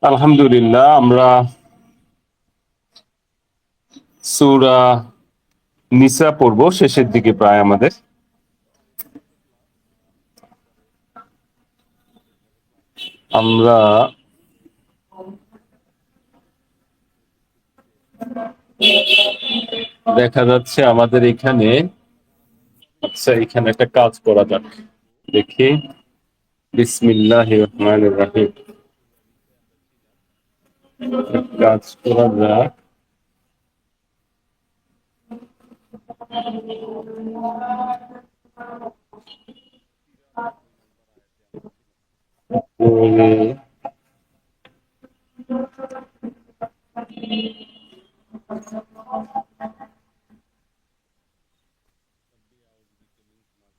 আলহামদুলিল্লাহ, আমরা সূরা নিসা পড়ব শেষের দিকে প্রায় আমাদের। আমরা দেখা যাচ্ছে আমাদের এখানে, আচ্ছা এখানে একটা কাজ করা যাক, দেখি। বিসমিল্লাহির রহমানির রহিম। কাজ করা যাক।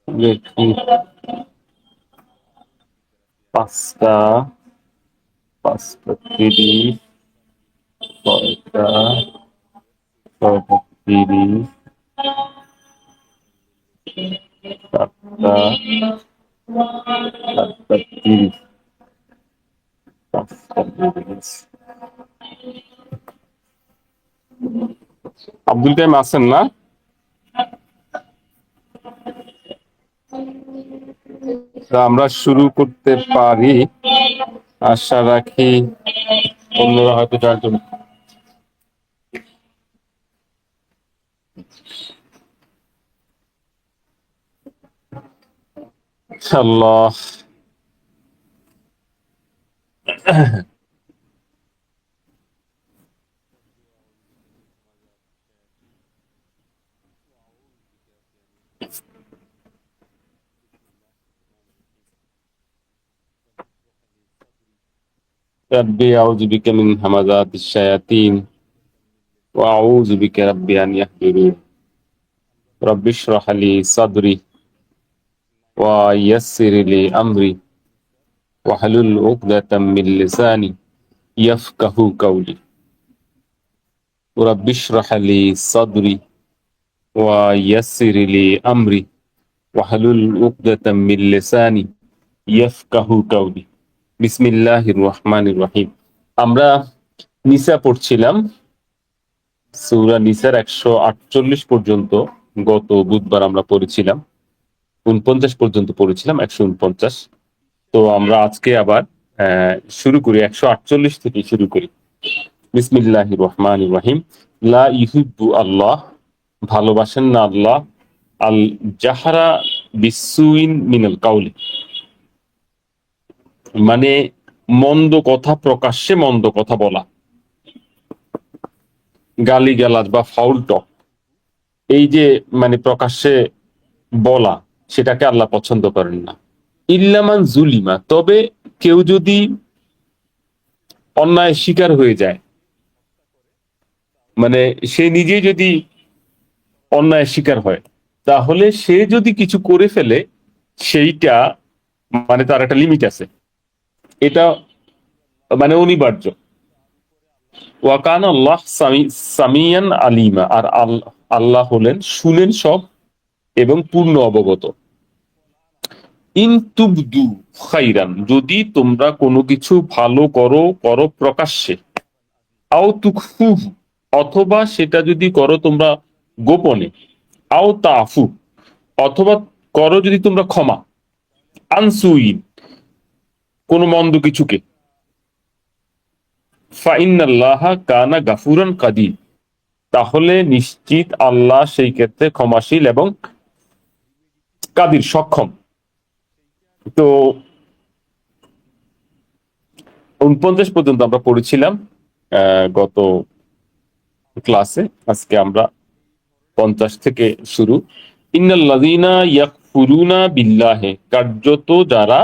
দেখি পাঁচটা, পাঁচটা তিরিশ, ছয়টা, ছয়টা তিরিশ, সাতটা, সাতটা তিরিশ, পাঁচটা তিরিশ। আব্দুল কাইম আছেন না? আমরা শুরু করতে পারি, আশা রাখি। অন্যরা হয়তো জানতো না। আল্লাহ, রব্বি আউযু বিকা মিন হামাযাতিশ শায়াতিন ওয়া আউযু বিকা রব্বি আন ইয়াহদুরুন। রব্বি ইশরাহ লি সাদরি ওয়া ইয়াসসির লি আমরি ওয়াহলুল উকদাতাম মিন লিসানি ইয়াফকাহু কাওলি। রব্বি ইশরাহ লি সাদরি ওয়া ইয়াসসির লি আমরি ওয়াহলুল উকদাতাম মিন লিসানি ইয়াফকাহু কাওলি। বিসমিল্লাহির রহমানির রহিম। আমরা নিসা পড়ছিলাম, সূরা নিসার 148 পর্যন্ত গত বুধবার আমরা পড়েছিলাম, 49 পর্যন্ত পড়েছিলাম, 149। তো আমরা আজকে আবার শুরু করি, 148 থেকে শুরু করি। বিসমিল্লাহির রহমানির রহিম। লা ইউহিব্বু আল্লাহ, ভালোবাসেন না আল্লাহ, আল জাহারা বিসসুইন মিনাল কাউলি, মানে মন্দ কথা, প্রকাশ্যে মন্দ কথা বলা, গালিগালাজ বা ফাউল টক, এই যে মানে প্রকাশ্যে বলা, সেটাকে আল্লাহ পছন্দ করেন না। ইল্লামান জুলিমা, তবে কেউ যদি অন্যায় শিকার হয়ে যায়, মানে সে নিজে যদি অন্যায় শিকার হয়, তাহলে সে যদি কিছু করে ফেলে, সেইটা মানে তার একটা লিমিট আছে, এটা মানে অনিবার্য। ওয়াকান আল্লাহ সামিয়ান আলিমা, আর আল্লাহ হলেন শুনেন সব এবং পূর্ণ অবগত। ইন তুবদু খাইরান, যদি তোমরা কোনো কিছু ভালো করো, করো প্রকাশ্যে। আও তুখফুহু, অথবা সেটা যদি করো তোমরা গোপনে। আও তাফু, অথবা করো যদি তোমরা ক্ষমা। আনসুইন, কোন মন্দ কিছুকে। ফাইন্নাল্লাহা কানা গাফুরান কাদির, তাহলে নিশ্চিত আল্লাহ সেই ক্ষেত্রে ক্ষমাশীল এবং কাদির, সক্ষম। তো 49 পর্যন্ত আমরা পড়েছিলাম গত ক্লাসে। আজকে আমরা 50 থেকে শুরু। ইন্নাল্লাযীনা ইয়াকফুরুনা বিল্লাহি, কার্যত যারা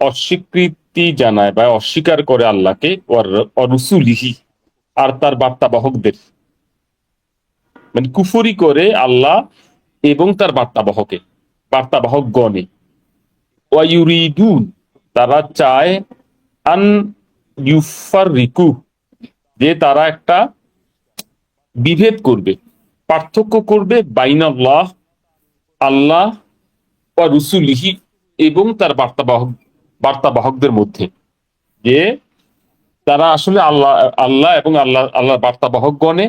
অস্বীকৃতি জানায় বা অস্বীকার করে আল্লাহকে, অরুসুলিহি, আর তার বার্তাবাহকদের, মানে কুফরি করে আল্লাহ এবং তার বার্তাবাহকে, বার্তাবাহক গণে। ওয়ায়ুরিদুন, তারা চায়, আন ইউফাররিকু, যে তারা একটা বিভেদ করবে, পার্থক্য করবে, বাইনাল্লাহ, আল্লাহ, ওয়া রুসুলিহি, এবং তার বার্তাবাহকদের মধ্যে। যে তারা আসলে আল্লাহ আল্লাহ এবং আল্লাহর বার্তাবাহকগণে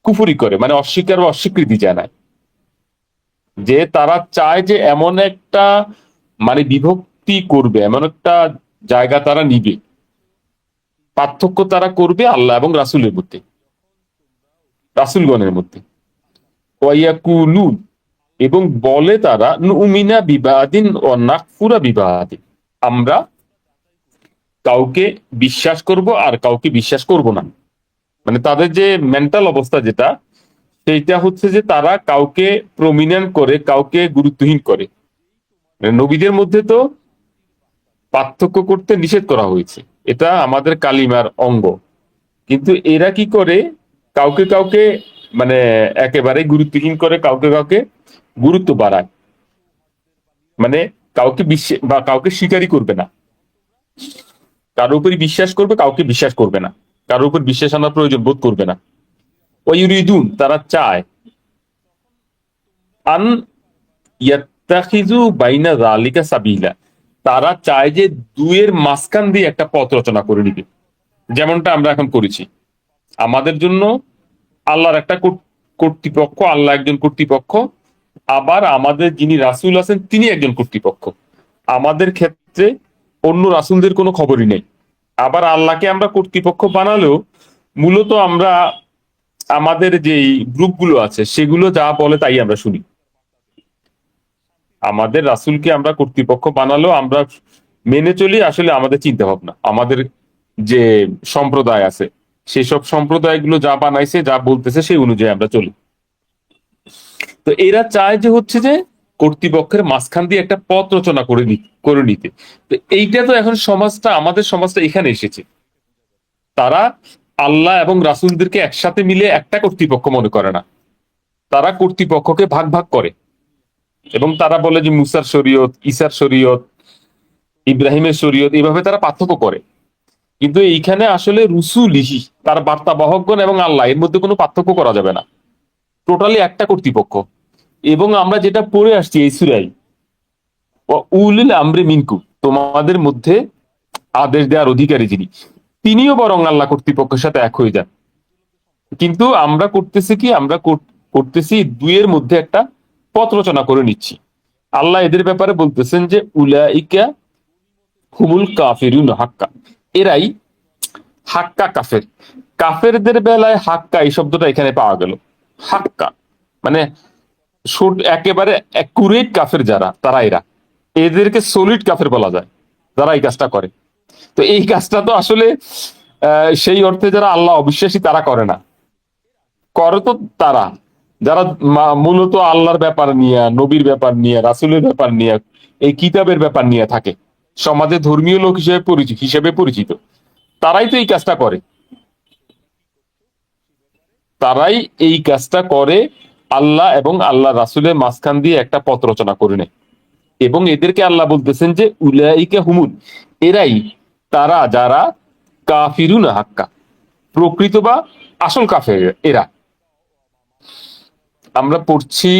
কুফরি করে, মানে অস্বীকার বা অস্বীকৃতি জানায়। যে তারা চায় যে এমন একটা মানে বিভক্তি করবে, এমন একটা জায়গা তারা নিবে, পার্থক্য তারা করবে আল্লাহ এবং রাসূলের মধ্যে, রাসূলগণের মধ্যে। ওয়াইয়াকুলুন, এবং বলে তারা, নুমিনা বিবাদিন ও নাকফুরা বিবাদিন, আমরা কাউকে বিশ্বাস করব আর কাউকে বিশ্বাস করব না। মানে তাদের যে মেন্টাল অবস্থা যেটা, সেইটা হচ্ছে যে তারা কাউকে প্রমিনেন্ট করে, কাউকে গুরুত্বহীন করে। মানে নবীদের মধ্যে তো পার্থক্য করতে নিষেধ করা হয়েছে, এটা আমাদের কালিমার অঙ্গ। কিন্তু এরা কি করে, কাউকে কাউকে মানে একেবারে গুরুত্বহীন করে, কাউকে কাউকে গুরুত্ব বাড়ায়। মানে কাউকে বিশ্বাস বা কাউকে স্বীকারই করবে না, কারোর উপরই বিশ্বাস করবে, কাউকে বিশ্বাস করবে না, কারোর উপর বিশ্বাস আনার প্রয়োজন বোধ করবে না। ওয়ুরিদুন, তারা চায়, আন ইয়াত্তাখিযু বাইনা যালিকা সাবিলা, তারা চায় যে দুয়ের মাঝখান দিয়ে একটা পথ রচনা করে নিবে। যেমনটা আমরা এখন করেছি, আমাদের জন্য আল্লাহর একটা কর্তৃপক্ষ, আল্লাহ একজন কর্তৃপক্ষ, আবার আমাদের যিনি রাসূল আছেন তিনি একজন কর্তৃপক্ষ। আমাদের ক্ষেত্রে অন্য রাসূলদের কোনো খবরই নেই। আবার আল্লাহকে আমরা কর্তৃপক্ষ বানালেও মূলত আমরা আমাদের যেই গ্রুপগুলো আছে সেগুলো যা বলে তাই আমরা শুনি। আমাদের রাসূলকে আমরা কর্তৃপক্ষ বানালেও আমরা মেনে চলি আসলে আমাদের চিন্তা ভাবনা, আমাদের যে সম্প্রদায় আছে সেই সব সম্প্রদায়গুলো যা বানাইছে, যা বলতেছে সেই অনুযায়ী আমরা চলি। তো এরা চায় যে হচ্ছে যে কর্তৃপক্ষের মাঝখান দিয়ে একটা পথ রচনা করে নিতে। তো এইটা তো এখন সমাজটা, আমাদের সমাজটা এখানে এসেছে। তারা আল্লাহ এবং রাসূলদেরকে একসাথে মিলে একটা কর্তৃপক্ষ মনে করে না, তারা কর্তৃপক্ষকে ভাগ ভাগ করে। এবং তারা বলে যে মুসার শরীয়ত, ঈসার শরীয়ত, ইব্রাহিমের শরীয়ত, এইভাবে তারা পার্থক্য করে। কিন্তু এইখানে আসলে রুসুলিহি, তার বার্তাবাহকগণ এবং আল্লাহ, এর মধ্যে কোনো পার্থক্য করা যাবে না, টোটালি একটা কর্তৃপক্ষ। এবং আমরা যেটা পড়ে আসছি এই সূরায়, উলিল আমরি মিনকুম, তোমাদের মধ্যে আদেশ দেওয়ার অধিকারী যিনি, তিনিও বরং আল্লাহ কর্তৃপক্ষের সাথে এক হয়ে যান। কিন্তু আমরা করতেছি কি, আমরা করতেছি দুইয়ের মধ্যে একটা পথ রচনা করে নিচ্ছি। আল্লাহ এদের ব্যাপারে বলতেছেন যে উলাইকা হুমুল কাফিরুন হাক্কা, এরাই হাক্কা কাফের। কাফেরদের বেলায় হাক্কা এই শব্দটা এখানে পাওয়া গেল। হাক্কা মানে একেবারে অ্যাকুরেট কাফের যারা, তারা এরা, এদেরকে সলিড কাফের বলা যায় যারা এই কাজটা করে। তো এই কাজটা তো আসলে সেই অর্থে যারা আল্লাহ অবিশ্বাসী তারা করে না, করে তো তারা যারা মূলত আল্লাহর ব্যাপার নিয়ে, নবীর ব্যাপার নিয়ে, রাসূলের ব্যাপার নিয়ে, এই কিতাবের ব্যাপার নিয়ে থাকে, সমাজে ধর্মীয় লোক হিসেবে পরিচিত, তারাই তো এই কাজটা করে। তারাই এই কাজটা করে, আল্লাহ এবং আল্লাহ রাসূলের মাঝখান দিয়ে একটা পথ রচনা করে নেয়। এবং এদেরকে আল্লাহ বলতেছেন যে উলাইকা হুমুল, এরাই, তারা যারা কাফিরুন হাক্কা, প্রকৃত বা আসল কাফের এরা। আমরা পড়ছি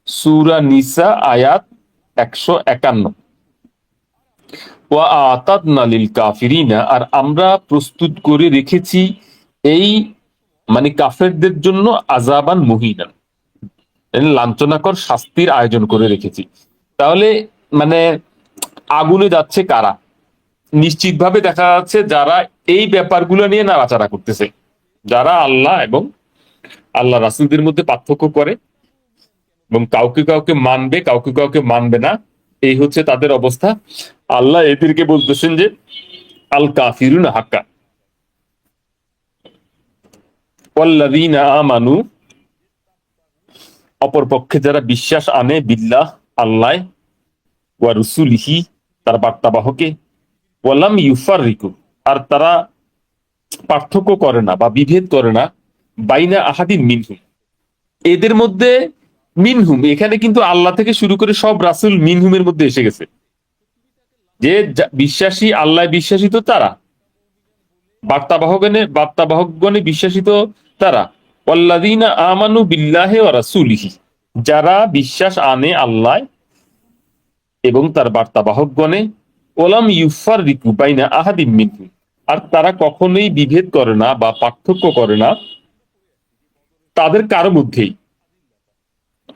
সূরা নিসা আয়াত 151, ওয়া আতাদনা লিল কাফিরিনা, আর আমরা প্রস্তুত করে রেখেছি এই মানে কাফেরদের জন্য আযাবান মুহিনান, লাঞ্ছনাকর শাস্তির আয়োজন করে রেখেছি। তাহলে মানে আগুনে যাচ্ছে কারা? নিশ্চিতভাবে দেখা যাচ্ছে যারা এই ব্যাপারগুলো নিয়ে নাড়াচাড়া করতেছে, যারা আল্লাহ এবং আল্লাহ রাসূলদের মধ্যে পার্থক্য করে এবং কাউকে কাউকে মানবে, কাউকে কাউকে মানবে না, এই হচ্ছে তাদের অবস্থা। আল্লাহ এদেরকে বলতেছেন যে আল কাফিরুন হাক্কা ওয়াল্লাযীনা আমানু, অপরপক্ষে যারা বিশ্বাস আনে, বিল্লাহ আল্লাহ, ওয়া রুসুলিহি তার বার্তাবাহকে, ওয়ালাম ইউফাররিকু, আর তারা পার্থক্য করে না বা বিভেদ করে না, বাইনা আহাদিন মিনহুম, এদের মধ্যে। মিনহুম এখানে কিন্তু আল্লাহ থেকে শুরু করে সব রাসূল মিনহুমের মধ্যে এসে গেছে, যে বিশ্বাসী, আল্লাহ বিশ্বাসিত তারা, বার্তাবাহকগণে বিশ্বাসিত তারা, ওয়াল্লাযীনা আমানু বিল্লাহি ওয়া রাসূলিহি, যারা বিশ্বাস আনে আল্লাহ এবং তার বার্তাবাহকগণে, ওয়ালাম ইউফাররিকু বাইনা আহাদিন মিনহুম, আর তারা কখনোই বিভেদ করে না বা পার্থক্য করে না তাদের কারো মধ্যেই।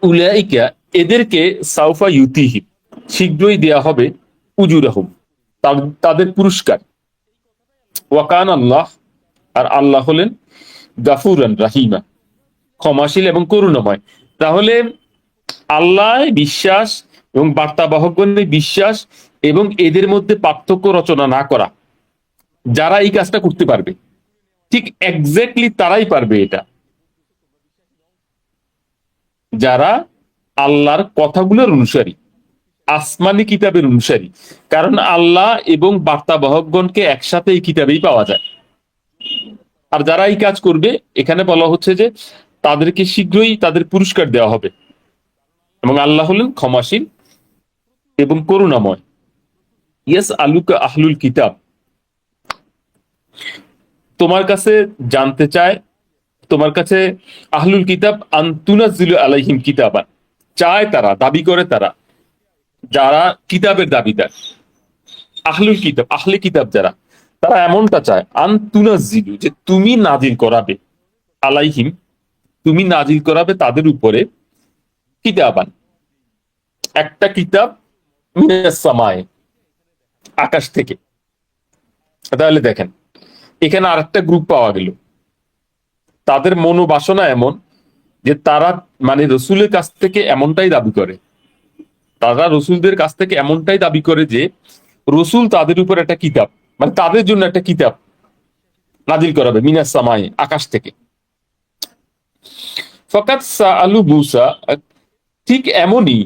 উলাইকা, এদেরকে সাউফা ইউতিহিম, শীঘ্রই দেয়া হবে উজুরাহুম, তাদের পুরস্কার। ওয়াকান আল্লাহ, আর আল্লাহ হলেন গাফুরান রাহিমা, ক্ষমাশীল এবং করুণাময়। তাহলে আল্লাহ বিশ্বাস এবং বার্তাবাহকগণের বিশ্বাস এবং এদের মধ্যে পার্থক্য রচনা না করা, যারা এই কাজটা করতে পারবে, ঠিক এক্স্যাক্টলি তারাই পারবে এটা, যারা আল্লাহর কথাগুলোর অনুসারী, আসমানি কিতাবের অনুসারী। কারণ আল্লাহ এবং বার্তাবাহকগণকে একসাথে এই কিতাবেই পাওয়া যায়। আর যারা এই কাজ করবে, এখানে বলা হচ্ছে যে তাদেরকে শীঘ্রই তাদের পুরস্কার দেওয়া হবে, এবং আল্লাহ হলেন ক্ষমাশীল এবং করুণাময়। ইয়াস আলুকা আহলুল কিতাব, তোমার কাছে জানতে চায়, তোমার কাছে আহলুল কিতাব আনতুনাজ্জিলু আলাইহিম কিতাবান, চায় তারা, দাবি করে তারা, যারা কিতাবের দাবিদার, আহলুল কিতাব, আহলে কিতাব যারা, তারা এমনটা চায় আনতুনাজ্জিলু, যে তুমি নাজিল করাবে, আলাইহিম, তুমি নাজিল করাবে তাদের উপরে, কিতাবান, একটা কিতাব, মিনাস সামায়ে, আকাশ থেকে। তাহলে দেখেন, এখানে আরেকটা গ্রুপ পাওয়া গেল, তাদের মনোবাসনা এমন যে তারা মানে রসুলের কাছ থেকে এমনটাই দাবি করে, তারা রসুলদের কাছ থেকে এমনটাই দাবি করে যে রসুল তাদের উপর একটা কিতাব, মানে তাদের জন্য একটা কিতাব নাজিল করাবে, মিনাস সামায়ে, আকাশ থেকে। ফাকাত সাআলু মূসা, ঠিক এমনই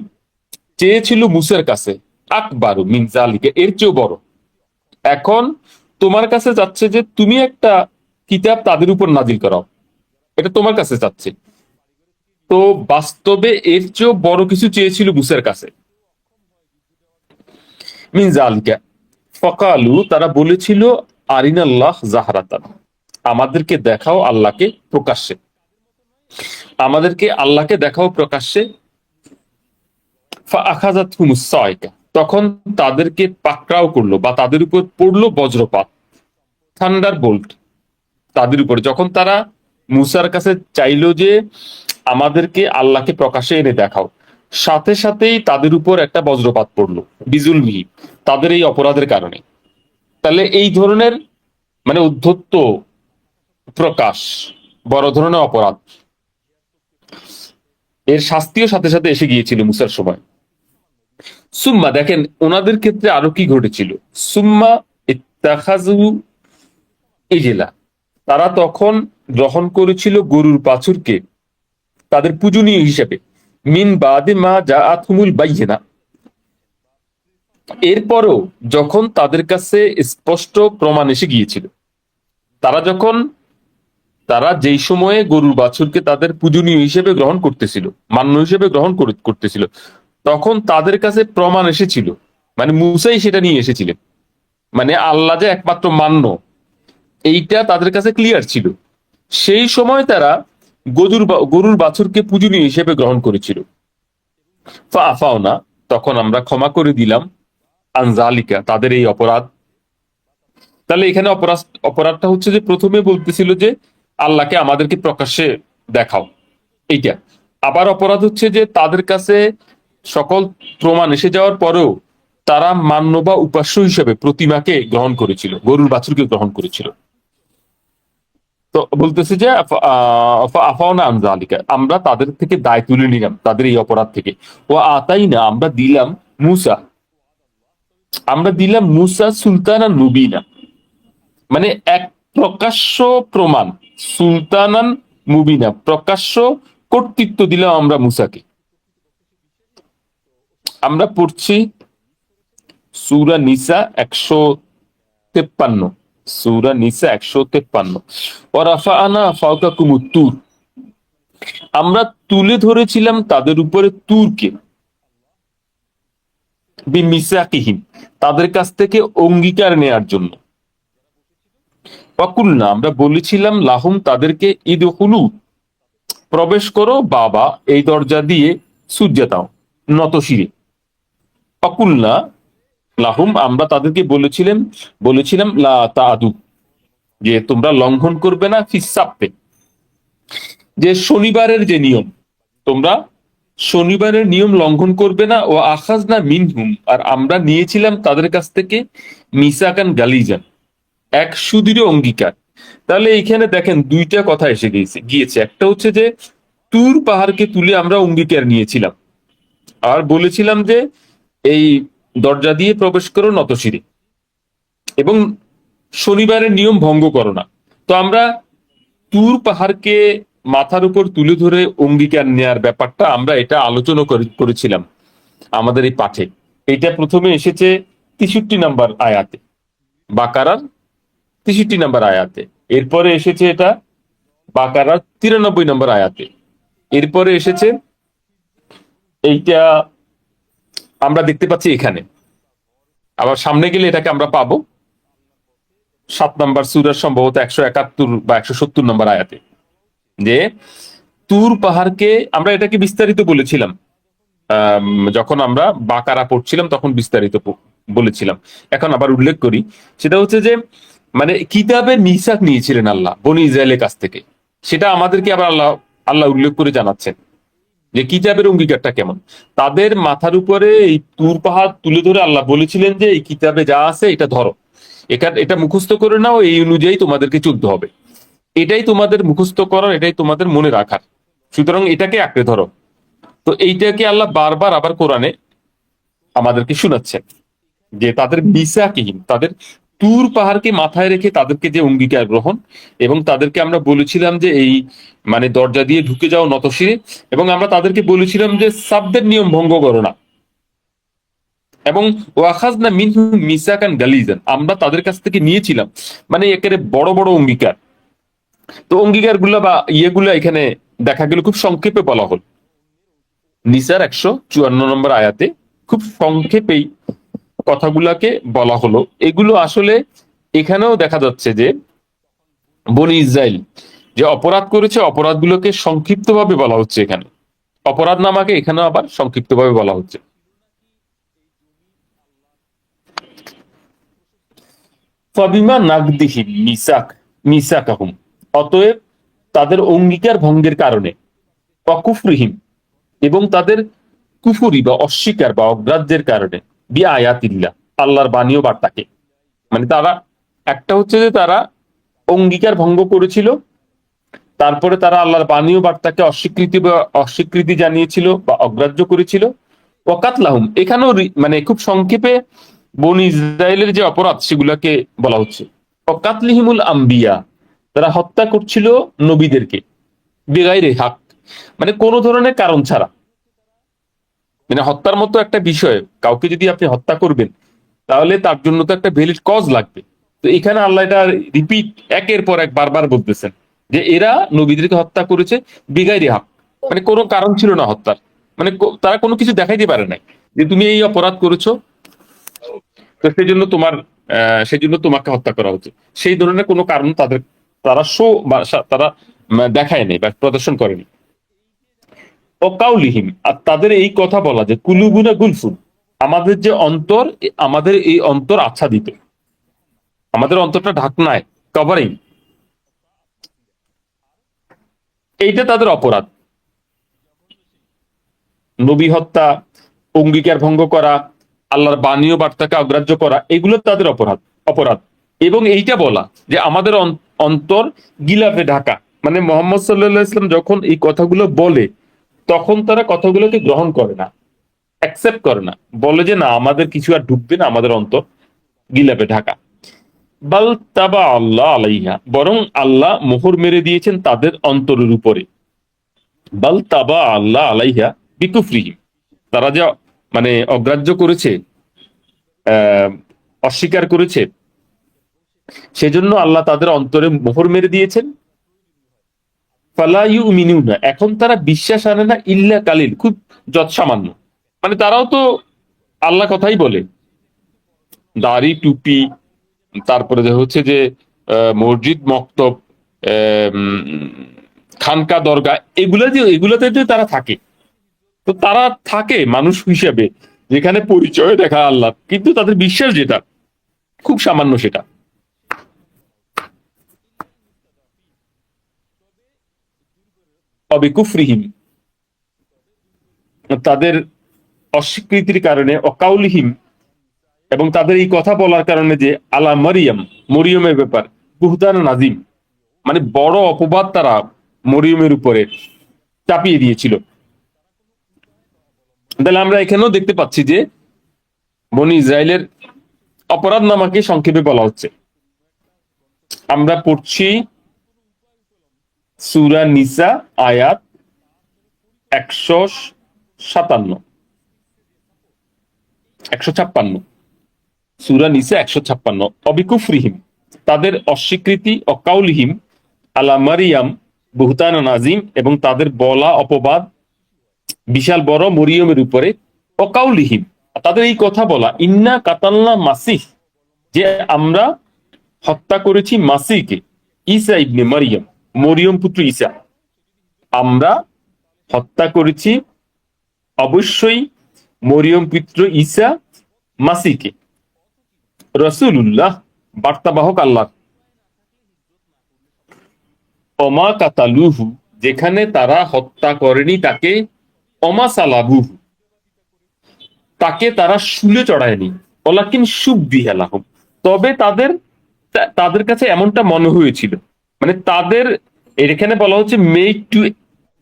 চেয়েছিল মুসার কাছে, আকবারু মিন যালিকা, এর চেয়েও বড়। এখন তোমার কাছে যাচ্ছে যে তুমি একটা কিতাব তাদের উপর নাজিল করাও, এটা তোমার কাছে চাচ্ছে। তো বাস্তবে এর চেয়েও বড় কিছু চেয়েছিল মুসার কাছে। মিন জালিকা, ফাকালু, তারা বলেছিল, আরিনাল্লাহ জাহরাতান, আমাদেরকে দেখাও আল্লাহকে প্রকাশ্যে, আমাদেরকে আল্লাহকে দেখাও প্রকাশ্যে। ফাআখাযাতহুমুস সাইকা, তখন তাদেরকে পাকড়াও করলো বা তাদের উপর পড়লো বজ্রপাত, থান্ডার বোল্ট, তাদের উপরে। যখন তারা মুসার কাছে চাইলো যে আমাদেরকে আল্লাহকে প্রকাশ্যে এনে দেখাও, সাথে সাথেই তাদের উপর একটা বজ্রপাত পড়লো, বিজুলমিহি, তাদের এই অপরাধের কারণে। তাহলে এই ধরনের মানে উদ্ধত্ত প্রকাশ, বড় ধরনের অপরাধ, এর শাস্তিও সাথে সাথে এসে গিয়েছিল মুসার সময়। সুম্মা, দেখেন ওনাদের ক্ষেত্রে আরো কি ঘটেছিল। সুম্মা ইত্তাখাযু ইজলা, তারা তখন গ্রহণ করেছিল গরুর বাছুরকে তাদের পূজনীয় হিসেবে, মিন বাদে মা জাআতহুমুল বাইয়িনা, এরপরও যখন তাদের কাছে স্পষ্ট প্রমাণ এসে গিয়েছিল। তারা যখন, তারা যেই সময়ে গরুর বাছুরকে তাদের পূজনীয় হিসেবে গ্রহণ করতেছিল, মান্য হিসেবে গ্রহণ করতেছিল, তখন তাদের কাছে প্রমাণ এসেছিল, মানে মুসাই সেটা নিয়ে এসেছিলেন, মানে আল্লাহ যে একমাত্র মান্য, এইটা তাদের কাছে ক্লিয়ার ছিল। সেই সময় তারা গরুর বাছুরকে পূজনীয় হিসেবে গ্রহণ করেছিল। ফাআফাওনা, তখন আমরা ক্ষমা করে দিলাম, আনজালিকা, তাদের এই অপরাধ। তাহলে এখানে অপরাধটা হচ্ছে যে প্রথমে বলতেছিল যে আল্লাহকে আমাদেরকে প্রকাশ্যে দেখাও, এইটা। আবার অপরাধ হচ্ছে যে তাদের কাছে সকল প্রমাণ এসে যাওয়ার পরেও তারা মান্য বা উপাস্য হিসেবে প্রতিমাকে গ্রহণ করেছিল, গরুর বাছুরকে গ্রহণ করেছিল। তো বলতেছে যে আফাওনা আন যালিকা, আমরা তাদের থেকে দায় তুলে নিলাম, তাদের এই অপরাধ থেকে। ও আতাইনা, আমরা দিলাম মুসা, আমরা দিলাম মুসা সুলতানান মুবিনা, মানে এক প্রকাশ্য প্রমাণ, সুলতানান মুবিনা, প্রকাশ্য কর্তৃত্ব দিলাম আমরা মুসাকে। আমরা পড়ছি সূরা নিসা 153, সূরা নিসা 153, ওয়ারাফাআনা ফাওকাকুমুত তুর, আমরা তুলে ধরেছিলাম তাদের উপরে তুরকে, বিমিসাকিহিম, তাদের কাছ থেকে অঙ্গীকার নেয়ার জন্য। ওয়াকুলনা, আমরা বলেছিলাম, লাহুম, তাদেরকে, ইদখুলু, প্রবেশ করো, বাবা, এই দরজা দিয়ে, সুজ্জাতাও, নত শিরে। ওয়াকুলনা লাহুম, আমরা তাদেরকে বলেছিলাম লা তাআদু, যে তোমরা লঙ্ঘন করবে না ফিসাপ্পে, যে শনিবারের যে নিয়ম, তোমরা শনিবারের নিয়ম লঙ্ঘন করবে না। ও আখাজ না মিনহুম, আর আমরা নিয়েছিলাম তাদের কাছ থেকে মিসাকান গালিজান, এক সুদৃঢ় অঙ্গীকার। তাহলে এইখানে দেখেন দুইটা কথা এসে গিয়েছে। একটা হচ্ছে যে তুর পাহাড়কে তুলে আমরা অঙ্গীকার নিয়েছিলাম, আর বলেছিলাম যে এই দরজা দিয়ে প্রবেশ করো নতশিরে, এবং শনিবারের নিয়ম ভঙ্গ করো না। তো আমরা তুর পাহাড়কে মাথার উপর তুলে ধরে অঙ্গীকার নেয়ার ব্যাপারটা আমরা এটা আলোচনা করেছিলাম আমাদের এই পাঠে। এটা প্রথমে এসেছে 63 নম্বর আয়াতে, বাকারার 63 নম্বর আয়াতে। এরপরে এসেছে এটা বাকারার 93 নম্বর আয়াতে। এরপরে এসেছে এইটা আমরা দেখতে পাচ্ছি এখানে। আবার সামনে গেলে এটাকে আমরা পাবো 7 নম্বর সূরার সম্ভবত 171 বা 170 নম্বর আয়াতে, যে তুর পাহাড়কে আমরা এটাকে বিস্তারিত বলেছিলাম। যখন আমরা বাকারা পড়ছিলাম তখন বিস্তারিত বলেছিলাম। এখন আবার উল্লেখ করি, সেটা হচ্ছে যে মানে কিতাবের মিসাক নিয়েছিলেন আল্লাহ বনি ইসরায়েলের কাছ থেকে, সেটা আমাদেরকে আবার আল্লাহ আল্লাহ উল্লেখ করে জানাচ্ছেন যে কিতাবের অঙ্গীকারটা কেমন। তাদের মাথার উপরে এই তুর পাহাড় তুলে ধরে আল্লাহ বলেছিলেন যে এই কিতাবে যা আছে এটা ধরো, এটা মুখস্থ করে নাও, এই অনুযায়ী তোমাদেরকে চলতে হবে, এটাই তোমাদের মুখস্থ করার, এটাই তোমাদের মনে রাখার, সুতরাং এটাকে আঁকড়ে ধরো। তো এইটাকে আল্লাহ বারবার আবার কোরআনে আমাদেরকে শোনাচ্ছেন যে তাদের মিসাকিহীন, তাদের তুর পাহাড়কে মাথায় রেখে তাদেরকে যে অঙ্গীকার গ্রহণ, এবং তাদেরকে আমরা বলেছিলাম যে এই মানে দরজা দিয়ে ঢুকে যাও নতশিরে, এবং আমরা তাদেরকে বলেছিলাম যে সাব্দের নিয়ম ভঙ্গ করো না, এবং ওয়াখাজনা মিনহুম মিসাকান গালিজান, আমরা তাদের কাছ থেকে নিয়েছিলাম মানে একেবারে বড় বড় অঙ্গীকার। তো অঙ্গীকার গুলা বা ইয়েগুলো এখানে দেখা গেল খুব সংক্ষেপে বলা হল নিসার 154 নম্বর আয়াতে, খুব সংক্ষেপেই কথাগুলাকে বলা হলো। এগুলো আসলে এখানেও দেখা যাচ্ছে যে বনি ইসরাইল যে অপরাধ করেছে, অপরাধগুলোকে সংক্ষিপ্তভাবে বলা হচ্ছে এখানে, অপরাধ নামাকে এখানে আবার সংক্ষিপ্তভাবে বলা হচ্ছে। ফাবিমা নাকদিহিম মিসাকাহুম, অতএব তাদের অঙ্গীকার ভঙ্গের কারণে, অকুফরিহিম, এবং তাদের কুফুরি বা অস্বীকার বা অগ্রাহ্যের কারণে, বিয়া আয়াতিল্লাহ, আল্লাহর বাণী ও বার্তাকে, মানে তারা একটা হচ্ছে যে তারা অঙ্গীকার ভঙ্গ করেছিল, তারপরে তারা আল্লাহর বাণী ও বার্তাকে অস্বীকৃতি জানিয়েছিল বা অগ্রাহ্য করেছিল। ওয়াকাতলাহুম, এখানেও মানে খুব সংক্ষেপে বনি ইসরায়েলের যে অপরাধ সেগুলাকে বলা হচ্ছে। ওয়াকাতলিহিমুল আম্বিয়া, তারা হত্যা করছিল নবীদেরকে, বেগাইরে হাক, মানে কোনো ধরনের কারণ ছাড়া। মানে হত্যার মতো একটা বিষয়, কাউকে যদি আপনি হত্যা করবেন তাহলে তার জন্য তো একটা ভ্যালিড কজ লাগবে। তো এখানে আল্লাহ এটা রিপিট একের পর এক বারবার বলতেছেন যে এরা নবীদেরকে হত্যা করেছে বিগাইরি হাক, মানে কোনো কারণ ছিল না হত্যার, মানে তারা কোনো কিছু দেখাইতে পারে নাই যে তুমি এই অপরাধ করেছো, তো সেই জন্য সেই জন্য তোমাকে হত্যা করা হচ্ছে, সেই ধরনের কোনো কারণ তারা শো বা তারা দেখায় নেই বা প্রদর্শন করেনি। অকাউলিহিম, আর তাদের এই কথা বলা যে কুলুবুনা গুলফুন, আমাদের যে অন্তর, আমাদের এই অন্তর আচ্ছাদিত, আমাদের অন্তরটা ঢাকনায়, কভারিং, এইটা তাদের অপরাধ। নবী হত্যা, অঙ্গীকার ভঙ্গ করা, আল্লাহর বাণী ও বার্তাকে অগ্রাহ্য করা, এগুলো তাদের অপরাধ। এবং এইটা বলা যে আমাদের অন্তর গিলাফে ঢাকা, মানে মোহাম্মদ সাল্লাল্লাহু আলাইহি ওয়াসাল্লাম যখন এই কথাগুলো বলে তখন তারা কথাগুলোকে গ্রহণ করে না, অ্যাকসেপ্ট করে না, বলে যে না আমাদের কিছু আর ঢুকবে না, আমাদের অন্তর গিলাফে ঢাকা। বাল তাবা আল্লাহ আলাইহা, বরং আল্লাহ মোহর মেরে দিয়েছেন তাদের অন্তরের উপরে। বাল তাবা আল্লাহ আলাইহা বিকুফরিহিম, তারা যা মানে অগ্রাহ্য করেছে, আহ অস্বীকার করেছে, সেজন্য আল্লাহ তাদের অন্তরে মোহর মেরে দিয়েছেন। ফালা ইউমিনুনা, এখন তারা বিশ্বাস আনে না, ইল্লা কালিল, খুব যৎসামান্য। মানে তারাও তো আল্লাহ কথাই বলে, দাড়ি টুপি, তারপরে হচ্ছে যে মসজিদ মক্তব, খানকা দরগা, এগুলাতে যে তারা থাকে, তো তারা থাকে মানুষ হিসেবে যেখানে পরিচয় দেখা আল্লাহ, কিন্তু তাদের বিশ্বাস যেটা খুব সামান্য সেটা। অবিকুফরিহিম, তাদের অস্বীকৃতির কারণে, অকাউলিহিম, এবং তাদের এই কথা বলার কারণে যে আলা মারিয়াম, মরিয়মের ব্যাপার, বুহতান নাজিম, মানে বড় অপবাদ তারা মরিয়মের উপরে চাপিয়ে দিয়েছিল। তাহলে আমরা এখানেও দেখতে পাচ্ছি যে বনি ইসরায়েলের অপরাধ নামাকে সংক্ষেপে বলা হচ্ছে। আমরা পড়ছি সূরা নিসা আয়াত 156, সূরা নিসা 156, অবিকুফরিহিম, তাদের অস্বীকৃতি, অকাউলিহিম আলা মারিয়াম বুহতান নাজিম, এবং তাদের বলা অপবাদ বিশাল বড় মরিয়মের উপরে, অকাউলিহিম, তাদের এই কথা বলা, ইন্না কাতালনা মাসিহ, যে আমরা হত্যা করেছি মাসিহকে, ঈসা ইবনে মারিয়াম, মরিয়ম পুত্র ঈসা, আমরা হত্যা করেছি অবশ্যই মরিয়ম পুত্র ঈসা মাসিহকে, রাসূলুল্লাহ, বার্তাবাহক আল্লাহ, অমা কাতালুহু, যেখানে তারা হত্যা করেনি তাকে, অমা সালাবুহু, তাকে তারা শুলে চড়ায়নি, ওয়ালাকিন শুব্বিহা লাহুম, তবে তাদের কাছে এমনটা মনে হয়েছিল, মানে তাদের এখানে বলা হচ্ছে মেক টু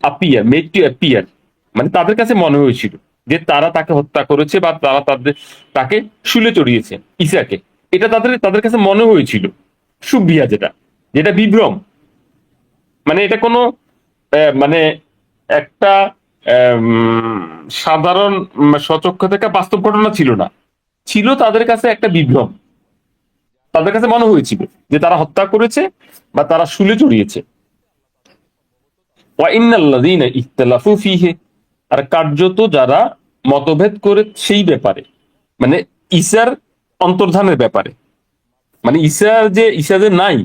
অ্যাপিয়ার, মানে তাদের কাছে মনে হয়েছিল যে তারা তাকে হত্যা করেছে বা তাকে শুলে চড়িয়েছে ঈসাকে, এটা তাদের কাছে মনে হয়েছিল। সুবিহা, যেটা যেটা বিভ্রম, মানে এটা কোনো মানে একটা সাধারণ স্বচক্ষে থেকে বাস্তব ঘটনা ছিল না, ছিল তাদের কাছে একটা বিভ্রম। তাদের কাছে মনে হয়েছিল যে তারা হত্যা করেছে বা তারা শুলে চড়িয়েছে। ওয়া ইন্নাল্লাযীনা ইখতালাফু ফীহি, আর কার্যত যারা মতভেদ করে সেই ব্যাপারে, মানে ঈসার অন্তর্ধানের ব্যাপারে, মানে ঈসা যে নাই,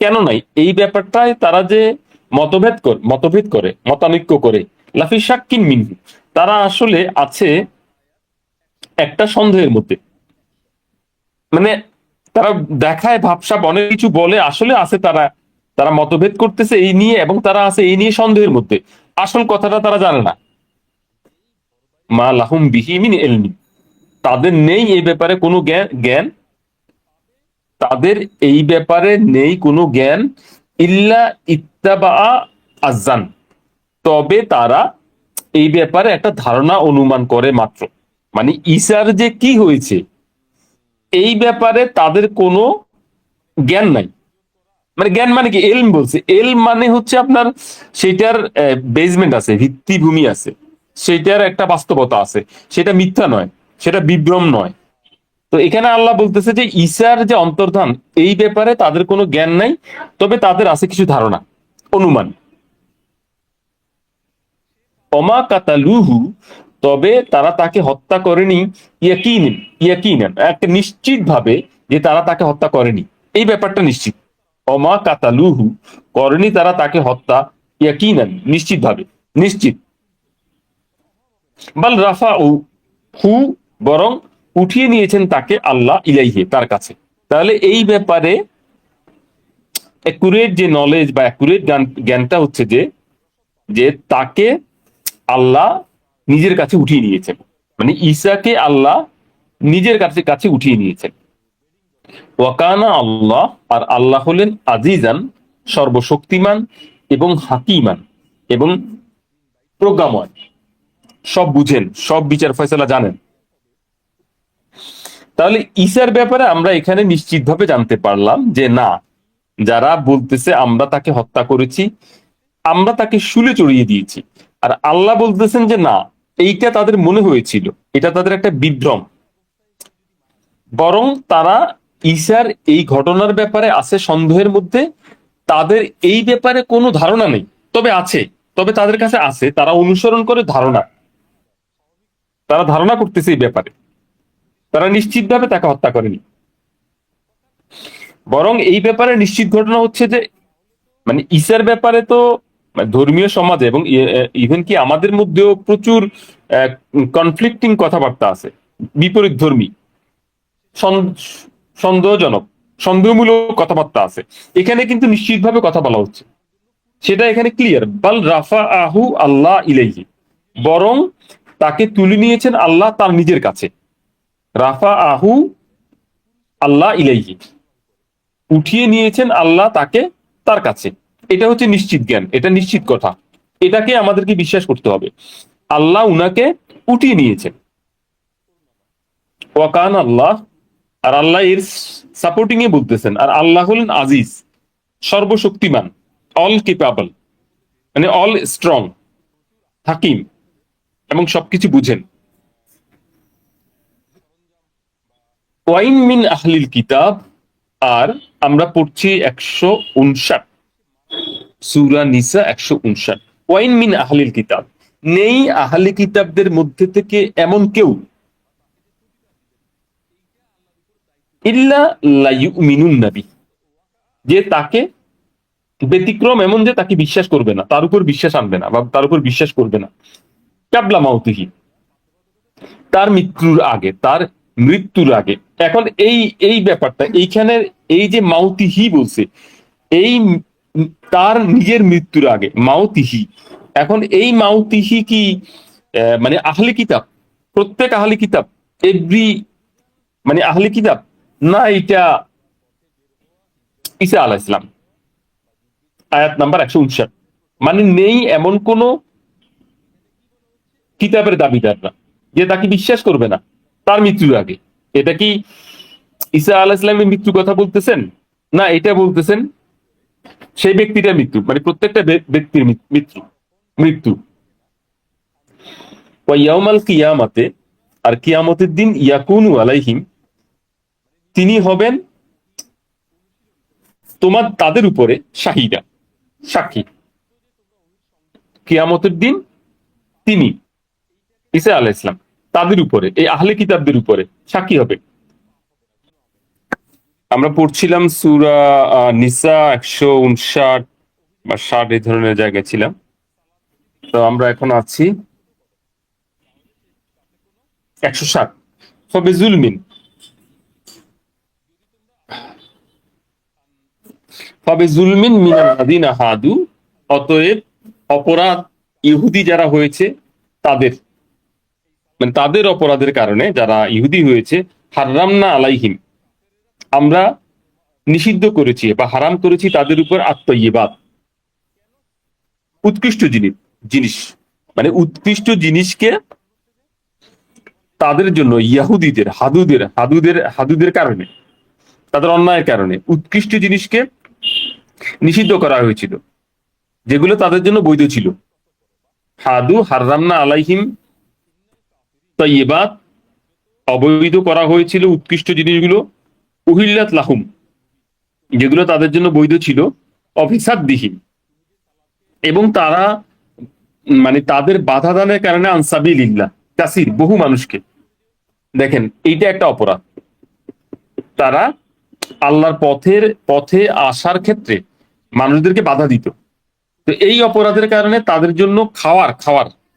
কেন নাই, এই ব্যাপারটায় তারা যে মতানৈক্য করে, লাফি শাক্কিন মিনহু, তারা আসলে আছে একটা সন্দেহের মধ্যে, মানে তারা দেখায় ভাবসাব অনেক কিছু বলে, আসলে আছে তারা মতভেদ করতেছে এই নিয়ে, এবং তারা আছে এই নিয়ে সন্দেহের মধ্যে, আসল কথাটা তারা জানে না। মা লাহুম বিহি মিন ইলমি, তাদের নেই এই ব্যাপারে কোনো জ্ঞান, তাদের এই ব্যাপারে নেই কোনো জ্ঞান, ইল্লা ইত্তাবা আযান, তবে তারা এই ব্যাপারে একটা ধারণা অনুমান করে মাত্র, মানে ঈসার যে কি হয়েছে এই ব্যাপারে তাদের কোনো জ্ঞান নাই। মানে জ্ঞান মানে কি, এলম বলছে, এলম মানে হচ্ছে আপনার সেটার বেসমেন্ট আছে, ভিত্তিভূমি আছে, সেটার একটা বাস্তবতা আছে, সেটা মিথ্যা নয়, সেটা বিভ্রম নয়। তো এখানে আল্লাহ বলতেছে যে ঈসার যে অন্তর্ধান এই ব্যাপারে তাদের কোনো জ্ঞান নাই, তবে তাদের আছে কিছু ধারণা, অনুমান। অমা কাতালুহু, তবে তারা তাকে হত্যা করেনি, ইয়াকিনান, একটা নিশ্চিত ভাবে যে তারা তাকে হত্যা করেনি, এই ব্যাপারটা নিশ্চিত। অমা কাতালুহু, করেনি তারা তাকে হত্যা, ইয়াকিনান, নিশ্চিত ভাবে, নিশ্চিত। বাল রাফা হু, বরং উঠিয়ে নিয়েছেন তাকে আল্লাহ ইলাইহি, তার কাছে। তাহলে এই ব্যাপারে অ্যাকুরেট যে নলেজ বা অ্যাকুরেট জ্ঞানটা হচ্ছে যে তাকে আল্লাহ নিজের কাছে উঠিয়ে নিয়েছেন, মানে ঈসাকে আল্লাহ নিজের কাছে উঠিয়ে নিয়েছেন। ওয়াকানা আল্লাহ, আর আল্লাহ হলেন আজিজান, সর্বশক্তিমান, এবং হাকিমান, এবং প্রজ্ঞাময়, সব বুঝেন, সব বিচার ফয়সালা জানেন। তাহলে ঈসার ব্যাপারে আমরা এখানে নিশ্চিতভাবে জানতে পারলাম যে না, যারা বলতেছে আমরা তাকে হত্যা করেছি, আমরা তাকে শুলে চড়িয়ে দিয়েছি, আর আল্লাহ বলতেছেন যে না, এইটা তাদের মনে হয়েছিল, এটা তাদের একটা বিভ্রম, বরং তারা ঈসার এই ঘটনার ব্যাপারে আছে সন্দেহের মধ্যে, তাদের এই ব্যাপারে কোনো ধারণা নেই, তবে তাদের কাছে আছে, তারা অনুসরণ করে ধারণা, তারা ধারণা করতেছে এই ব্যাপারে, তারা নিশ্চিতভাবে তাকে হত্যা করেনি। বরং এই ব্যাপারে নিশ্চিত ঘটনা হচ্ছে যে, মানে ঈসার ব্যাপারে তো ধর্মীয় সমাজে এবং ইভেন কি আমাদের মধ্যেও প্রচুর কনফ্লিক্টিং কথাবার্তা আছে, বিপরীত ধর্মী, সন্দেহজনক, সন্দেহমূলক কথাবার্তা আছে। এখানে কিন্তু নিশ্চিতভাবে কথা বলা হচ্ছে সেটা এখানে ক্লিয়ার, বাল রাফা আহু আল্লাহ ইলাইহি, বরং তাকে তুলে নিয়েছেন আল্লাহ তার নিজের কাছে। রাফা আহু আল্লাহ ইলাইহি, উঠিয়ে নিয়েছেন আল্লাহ তাকে তার কাছে। এটা হচ্ছে নিশ্চিত জ্ঞান, এটা নিশ্চিত কথা, এটাকে আমাদেরকে বিশ্বাস করতে হবে। আল্লাহ উনাকে উঠিয়ে নিয়েছেন। ওয়াকান আল্লাহ, আর আল্লাহ এর সাপোর্টিং এ বলতেছেন, আর আল্লাহ হলেন আজিজ, সর্বশক্তিমান, অল কেপাবল, মানে অল স্ট্রং, হাকিম, এবং সবকিছু বুঝেন। ওয়াইন মিন আহলিল কিতাব, আর আমরা পড়ছি 159, সূরা নিসা 159। ওয়াইন মিন আহলিল কিতাব, নেই আহলি কিতাবদের মধ্যে থেকে এমন কেউ, ইল্লা লা ইউমিনুন নাবি, যে তাকে, ব্যতিক্রম এমন যে তাকে বিশ্বাস করবে না, তার উপর বিশ্বাস আনবে না, বা তার উপর বিশ্বাস করবে না, কাবলা মাউতিহি, তার মৃত্যুর আগে, তার মৃত্যুর আগে। এখন এই এই ব্যাপারটা এইখানে, এই যে মাউতিহি বলছে, এই তার নিজের মৃত্যুর আগে মাউতিহি, এখন এই মাউতিহি কি মানে আহলে কিতাব, প্রত্যেক আহলে কিতাব, এভরি, মানে আহলে কিতাব, না এটা ঈসা আলাইহিস সালাম? আয়াত নাম্বার 159, মানে নেই এমন কোন কিতাবের দাবিদাররা যে তাকে বিশ্বাস করবে না তার মৃত্যুর আগে। এটা কি ঈসা আলাইহিস সালামের মৃত্যুর কথা বলতেছেন? না, এটা বলতেছেন সেই ব্যক্তিটার মৃত্যু, মানে প্রত্যেকটা ব্যক্তির মৃত্যু মৃত্যু। ওয়াইয়াউমাল কিয়ামাতে, আর কিয়ামতের দিন, ইয়াকুনু আলাইহিম, তিনি হবেন তোমার তাদের উপরে শাহিদা, সাক্ষী। কিয়ামতের দিন তিনি, ঈসা আলাইহিস সালাম, তাদের উপরে, এই আহলে কিতাবদের উপরে সাক্ষী হবে। আমরা পড়ছিলাম সূরা নিসা 159 বা 60, এই ধরনের জায়গায় ছিলাম। তো আমরা এখন আছি 160। ফবিজুলমিন, ফবিজুলমিন মিনাল্লাযিনা হাদু, অতএব অপরাধ ইহুদি যারা হয়েছে তাদের, মানে তাদের অপরাধের কারণে যারা ইহুদি হয়েছে, হাররামনা আলাইহিম, আমরা নিষিদ্ধ করেছি বা হারাম করেছি তাদের উপর আত-তাইয়্যিবাত, উৎকৃষ্ট জিনিস, মানে উৎকৃষ্ট জিনিসকে তাদের জন্য, ইয়াহুদিদের, হাদুদের কারণে, তাদের অন্যায়ের কারণে উৎকৃষ্ট জিনিসকে নিষিদ্ধ করা হয়েছিল, যেগুলো তাদের জন্য বৈধ ছিল। হাদু হাররামনা আলাইহিম তাইয়্যিবাত, অবৈধ করা হয়েছিল উৎকৃষ্ট জিনিসগুলো। উহিল্লাত লাহুম, যেগুলো তাদের জন্য বৈধ ছিল। অফিসাদ্দিহিম, এবং তারা, মানে তাদের বাধা দানের কারণে, আনসাবিলিল্লাহ কাসির, বহু মানুষকে, দেখেন এইটা একটা অপরাধ, তারা আল্লাহর পথে আসার ক্ষেত্রে মানুষদেরকে বাধা দিত। তো এই অপরাধের কারণে তাদের জন্য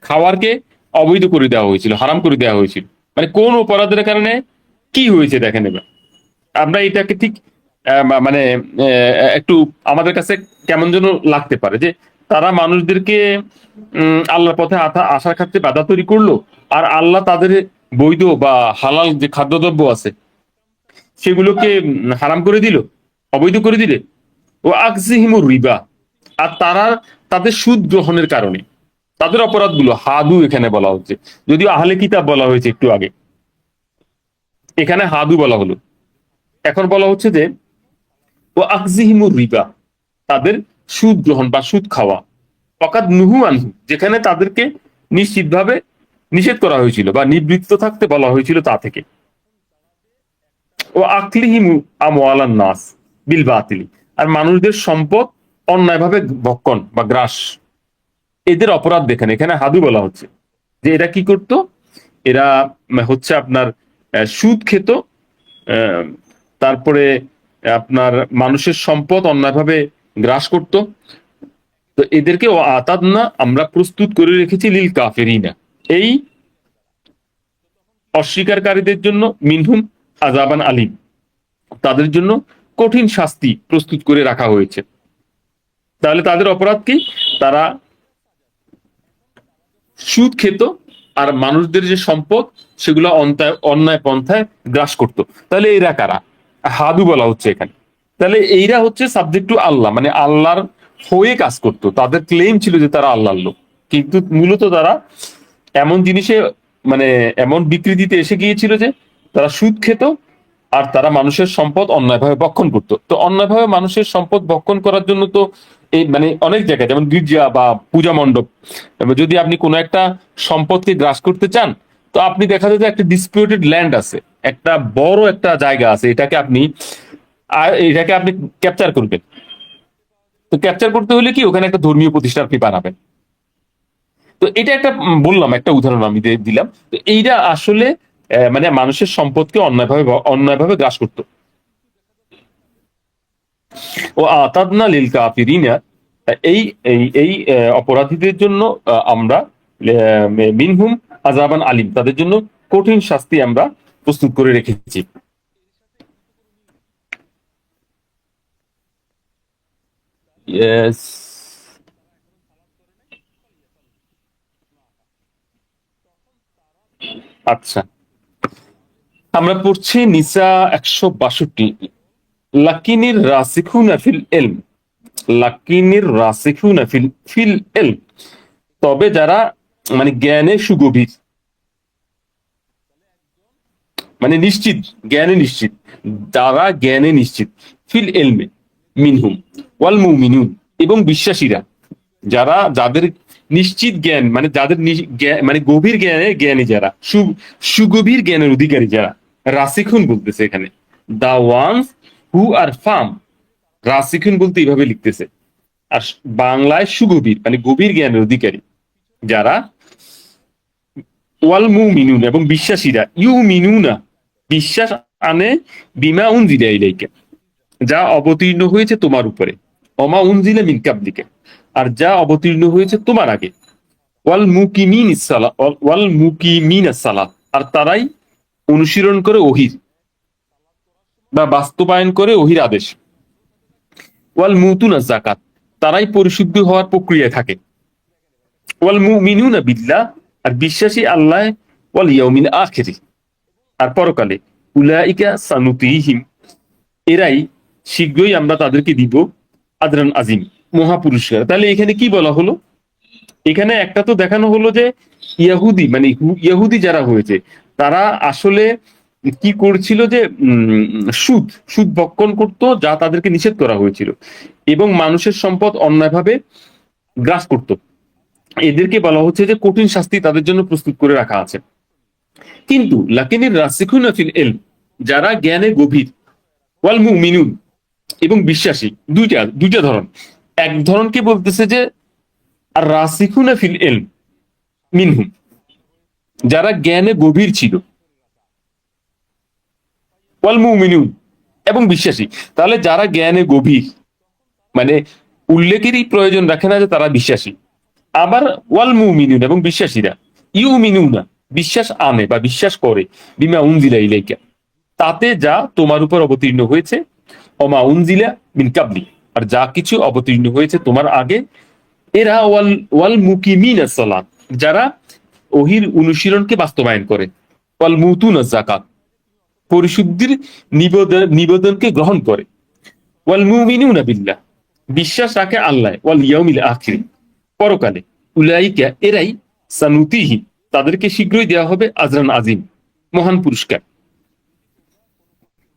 খাওয়ারকে অবৈধ করে দেওয়া হয়েছিল, হারাম করে দেওয়া হয়েছিল। মানে কোন অপরাধের কারণে কি হয়েছে দেখেন এবার। আমরা এটাকে ঠিক মানে একটু আমাদের কাছে কেমন যেন লাগতে পারে যে তারা মানুষদেরকে আল্লাহর পথে আসার ক্ষেত্রে বাধা তৈরি করলো, আর আল্লাহ তাদের বৈধ বা হালাল যে খাদ্যদ্রব্য আছে সেগুলোকে হারাম করে দিল, অবৈধ করে দিলে। ও আকজিহিমুর রিবা, আর তারা তাদের সুদ গ্রহণের কারণে তাদের অপরাধগুলো, হাদু এখানে বলা হচ্ছে, যদিও আহলে কিতাব বলা হয়েছে একটু আগে, এখানে হাদু বলা হলো। এখন বলা হচ্ছে যে ও আকজিহিমুর রিবা, তাদের সুদ গ্রহণ বা সুদ খাওয়া। অকাদ নুহু আনহু, যেখানে তাদেরকে নিশ্চিতভাবে নিষেধ করা হয়েছিল বা নিবৃত্ত থাকতে বলা হয়েছিল তা থেকে। ও আকলিহিমু আমওয়ালান নাস বিল বাতিলি, আর মানুষদের সম্পদ অন্যায়ভাবে ভক্ষণ বা গ্রাস, এদের অপরাধ দেখেন এখানে হাদু বলা হচ্ছে। যে এরা কি করত, এরা হচ্ছে আপনার সুদ খেত, তারপরে আপনার মানুষের সম্পদ অন্যায়ভাবে গ্রাস করত। তো এদেরকে ও আতাদনা, আমরা প্রস্তুত করে রেখেছি, লিল কাফেরিনা, এই অস্বীকারীদের জন্য, মিনহুম আযাবান আলিম, তাদের জন্য কঠিন শাস্তি প্রস্তুত করে রাখা হয়েছে। তাহলে তাদের অপরাধ কি? তারা সুদ খেত আর মানুষদের যে সম্পদ সেগুলো অন্যায় পন্থায় গ্রাস করত। তাহলে এরা কারা? হাদু বলা হচ্ছে এখানে। তাহলে এইরা হচ্ছে সাবজেক্ট টু আল্লাহ, মানে আল্লাহর হয়ে কাজ করতো, তাদের ক্লেম ছিল যে তারা আল্লাহর লোক, কিন্তু মূলত তারা এমন জিনিসে মানে এমন বিকৃতিতে এসে গিয়েছিল যে তারা সুদ খেত আর তারা মানুষের সম্পদ অন্যায়ভাবে ভক্ষণ করতো। তো অন্যায়ভাবে মানুষের সম্পদ ভক্ষণ করার জন্য তো এই মানে অনেক জায়গায় যেমন গির্জা বা পূজা মণ্ডপ, এবার যদি আপনি কোনো একটা সম্পদকে গ্রাস করতে চান, তো আপনি দেখা যায় যে একটা ডিসপিউটেড ল্যান্ড আছে, একটা বড় একটা জায়গা আছে, এটাকে আপনি ক্যাপচার করবেন। তো ক্যাপচার করতে হলে কি ওখানে একটা ধর্মীয় প্রতিষ্ঠান আপনি বানাবেন। তো এটা একটা বললাম, একটা উদাহরণ আমি দিলাম। তো এইটা আসলে মানে মানুষের সম্পদকে অন্যায়ভাবে গ্রাস করতো। ও আতাদনা লিল কাফিরিনা, এই এই এই অপরাধীদের জন্য আমরা মিনহুম আযাবান আলিম, তাদের জন্য কঠিন শাস্তি আমরা প্রস্তুত করে রেখেছি। Yes. আচ্ছা, আমরা পড়ছি নিসা 162, লাকিনির রাসিখুনা ফিল ইলম, লাকিনির রাসিখুনা ফিল ফিল ইলম, তবে যারা মানে জ্ঞানে সুগভীর, মানে নিশ্চিত, জ্ঞানে নিশ্চিত, যারা জ্ঞানে নিশ্চিত, ফিল এলমে মিনহুম ওয়াল মুমিনুন, এবং বিশ্বাসীরা, যাদের নিশ্চিত জ্ঞান, মানে যাদের মানে গভীর জ্ঞানী যারা, সুগভীর জ্ঞানের অধিকারী যারা, রাসিখুন বলতেছে এখানে, দা ওয়ান্স হু আর ফার্ম, রাসিখুন বলতে এইভাবে লিখতেছে, আর বাংলায় সুগভীর মানে গভীর জ্ঞানের অধিকারী যারা, ওয়াল মুমিনুন এবং বিশ্বাসীরা, ইউ মিনুনা বিশ্বাস আনে, বিমা উনজিলা ইলাইকা যা অবতীর্ণ হয়েছে তোমার উপরে, অমা উনজিলা মিন কাবলিকা আর যা অবতীর্ণ হয়েছে তোমার আগে, ওয়াল মুকিমিন সালাত আর তারাই অনুশীলন করে ওহির বা বাস্তবায়ন করে ওহির আদেশ, ওয়াল মুতুনা যাকাত তারাই পরিশুদ্ধ হওয়ার প্রক্রিয়ায় থাকে, ওয়াল মুমিনুনা বিল্লাহ আর বিশ্বাসী আল্লাহ, ওয়াল ইয়াউমিল আখির আর পরকালে, উলাইকা সানুতিহিম এরাই শীঘ্রই আমরা তাদেরকে দিব আদরান আজিম মহাপুরস্কার। তাহলে এখানে কি বলা হলো? এখানে একটা তো দেখানো হলো যে ইয়াহুদি মানে ইয়াহুদি যারা হয়েছে তারা আসলে কি করছিল, যে সুদ সুদ ভক্ষণ করত, যা তাদেরকে নিষেধ করা হয়েছিল, এবং মানুষের সম্পদ অন্যায়ভাবে গ্রাস করত। এদেরকে বলা হচ্ছে যে কঠিন শাস্তি তাদের জন্য প্রস্তুত করে রাখা আছে। কিন্তু লাকিনির রাসিখুনা ফিল ইলম, যারা জ্ঞানে গভীর, ওয়াল মুমিনুন এবং বিশ্বাসী, দুইটা দুইটা ধরন। এক ধরনকে বলতেছে যে আর রাসিখুনা ফিল ইলম মিনহুম, যারা জ্ঞানে গভীর ছিল, ওয়াল মুমিনুন এবং বিশ্বাসী। তাহলে যারা জ্ঞানে গভীর মানে উল্লেখেরই প্রয়োজন রাখে না যে তারা বিশ্বাসী। আবার ওয়াল মুমিনুন এবং বিশ্বাসীরা, ইউ মিনুনা বিশ্বাস আনে বা বিশ্বাস করে, বিমা উনজিলা ইলাইকা তাতে যা তোমার উপর অবতীর্ণ হয়েছে, অমা উনজিলা মিন কাবলি আর যা কিছু অবতীর্ণ হয়েছে তোমার আগে, এরা ওয়াল মুকিমিনা সালাত যারা ওহির অনুশীলনকে বাস্তবায়ন করে, ওয়াল মুতুনা যাকাত পরিশুদ্ধির নিবেদনকে গ্রহণ করে, ওয়াল মুমিনুনা বিল্লাহ বিশ্বাস রাখে আল্লাহ, ওয়াল ইয়াউমিল আখির পরকালে, উলাইকা এরাই সানুতিহি তাদেরকে শীঘ্রই দেওয়া হবে আজরান আজিম মহান পুরস্কার।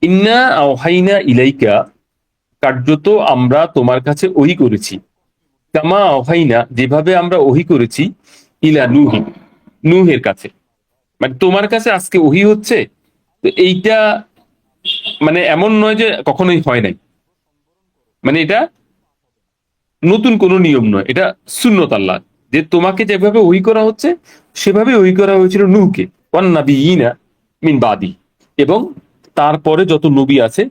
ইন্না আওহাইনা ইলাইকা কার্যত আমরা তোমার কাছে ওহী করেছি, কামা আওহাইনা যেভাবে আমরা ওহী করেছি, ইলা নূহি নূহের কাছে, মানে তোমার কাছে আজকে ওহী হচ্ছে। তো এইটা মানে এমন নয় যে কখনোই হয় নাই, মানে এটা নতুন কোনো নিয়ম নয়, এটা সুন্নত আল্লাহ, যে তোমাকে যেভাবে ওহী করা হচ্ছে সেভাবে ওহী করা হয়েছিল নূহকে, ওয়ান নাবিয়িনা মিন বাদি এবং তারপরে যত নবী আছে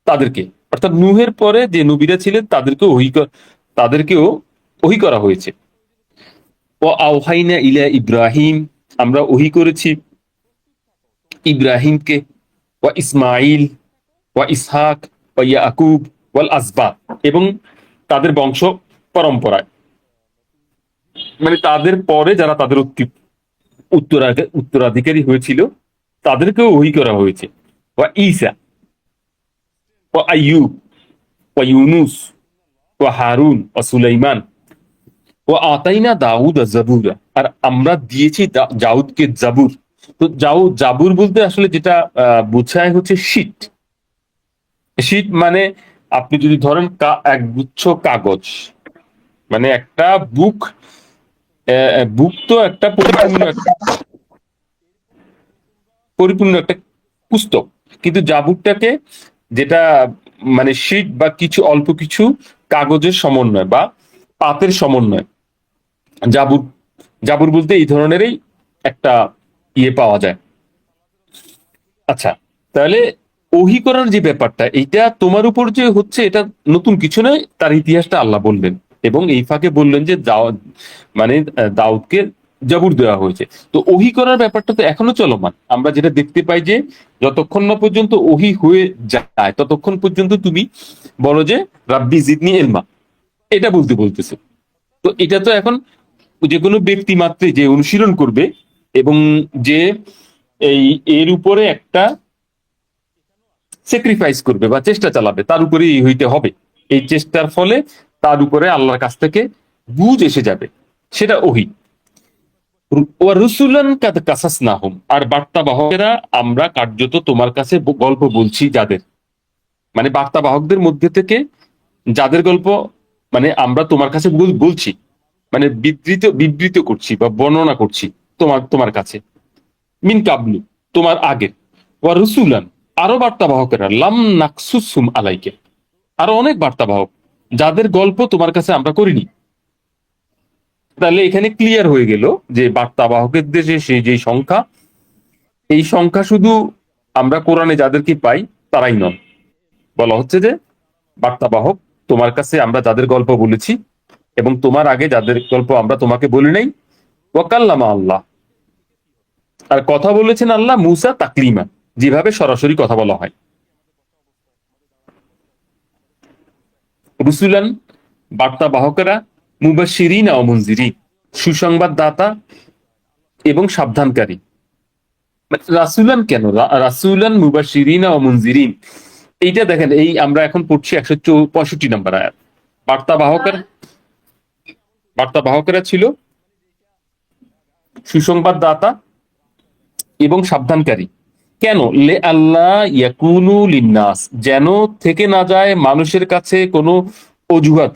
তাদেরকে, অর্থাৎ নূহের পরে যে নবীরা ছিলেন তাদেরকেও ওহী করা হয়েছে। ও আওহাইনা ইলা ইব্রাহিম আমরা ওহী করেছি ইব্রাহিমকে, ওয়া ইসমাইল ওয়া ইসহাক ওয়া ইয়াকুব ওয়াল আসবাত এবং তাদের বংশ পরম্পরায়, মানে তাদের পরে যারা তাদের উত্তরাধিকারী হয়েছিল তাদেরকেও ওহী করা হয়েছে। ওয়া ঈসা ওয়া আইয়ুব ওয়া ইউনুস ওয়া হারুন ওয়া সুলাইমান ওয়া আতাইনা দাউদ জাবুরা, আর আমরা দিয়েছি দাউদকে জাবুর। তো জাবুর বলতে আসলে যেটা বোঝায় হচ্ছে শীট। শীট মানে আপনি যদি ধরেন এক গুচ্ছ কাগজ, মানে একটা বুক। বুক তো একটা পরিপূর্ণ একটা পুস্তক, কিন্তু জাবুরটাকে যেটা মানে শীট বা কিছু অল্প কিছু কাগজের সমন্বয় বা পাতের সমন্বয়। জাবুর জাবুর বলতে এই ধরনেরই একটা পাওয়া যায়। আচ্ছা, তাহলে ওহী করার যে ব্যাপারটা, এইটা তোমার উপর যে হচ্ছে, এটা নতুন কিছু নয়, তার ইতিহাসটা আল্লাহ বললেন এবং এই ফাঁকে বললেন যে মানে দাউদকে জাবুর দেওয়া হয়েছে। তো ওহী করার ব্যাপারটা তো এখনো চলমান। আমরা যেটা দেখতে পাই যে যতক্ষণ না পর্যন্ত ওহী হয়ে যায় ততক্ষণ পর্যন্ত তুমি বলো যে রাব্বি জিদনি ইলমা, এটা বলতেছে। তো এটা তো এখন যে কোনো ব্যক্তি মাত্রে যে অনুশীলন করবে এবং যে এর উপরে একটা স্যাক্রিফাইস করবে বা চেষ্টা চালাবে, তার উপরে হইতে হবে। এই চেষ্টার ফলে তার উপরে আল্লাহর কাছ থেকে বুঝ এসে যাবে, সেটা ওহী। ওয়া রুসুলান কাদ কাসাসনাহুম, আর বার্তা বাহকেরা আমরা কার্যত তোমার কাছে গল্প বলছি যাদের, মানে বার্তা বাহকদের মধ্যে থেকে যাদের গল্প মানে আমরা তোমার কাছে বলছি, মানে বিবৃত করছি বা বর্ণনা করছি তোমার কাছে। মিন কাবলু, তোমার আগে। ওয়া রুসুলান, আরো বার্তাবাহকেরা, লাম নাকসুসহুম আলাইকে, আরো অনেক বার্তাবাহক যাদের গল্প তোমার কাছে আমরা করিনি। তাহলে এখানে ক্লিয়ার হয়ে গেল যে বার্তাবাহকের দেশে সেই যে সংখ্যা, এই সংখ্যা শুধু আমরা কোরআনে যাদেরকে পাই তারাই নন। বলা হচ্ছে যে বার্তাবাহক তোমার কাছে আমরা যাদের গল্প বলেছি এবং তোমার আগে যাদের গল্প আমরা তোমাকে বলি নাই। ওয়াকাল্লামা আল্লাহ, আর কথা বলেছেন আল্লাহ মুসা তাকলিমা, যেভাবে সরাসরি কথা বলা হয়। রুসুলান, বার্তা বাহকেরা, মুবাশশিরিন ও মুনজিরিন, সুসংবাদ দাতা এবং সাবধানকারী। রাসুলান কেন? রাসুলান মুবাশশিরিন ও মুনজিরিন, এইটা দেখেন, এই আমরা এখন পড়ছি 165 নম্বর আয়াত। বার্তা বাহকেরা ছিল সুসংবাদ দাতা এবং সাবধানকারী। কেন? লে আল্লাহ ইয়াকুনু লিন্নাস, যেন থেকে না যায় মানুষের কাছে কোনো অজুহাত,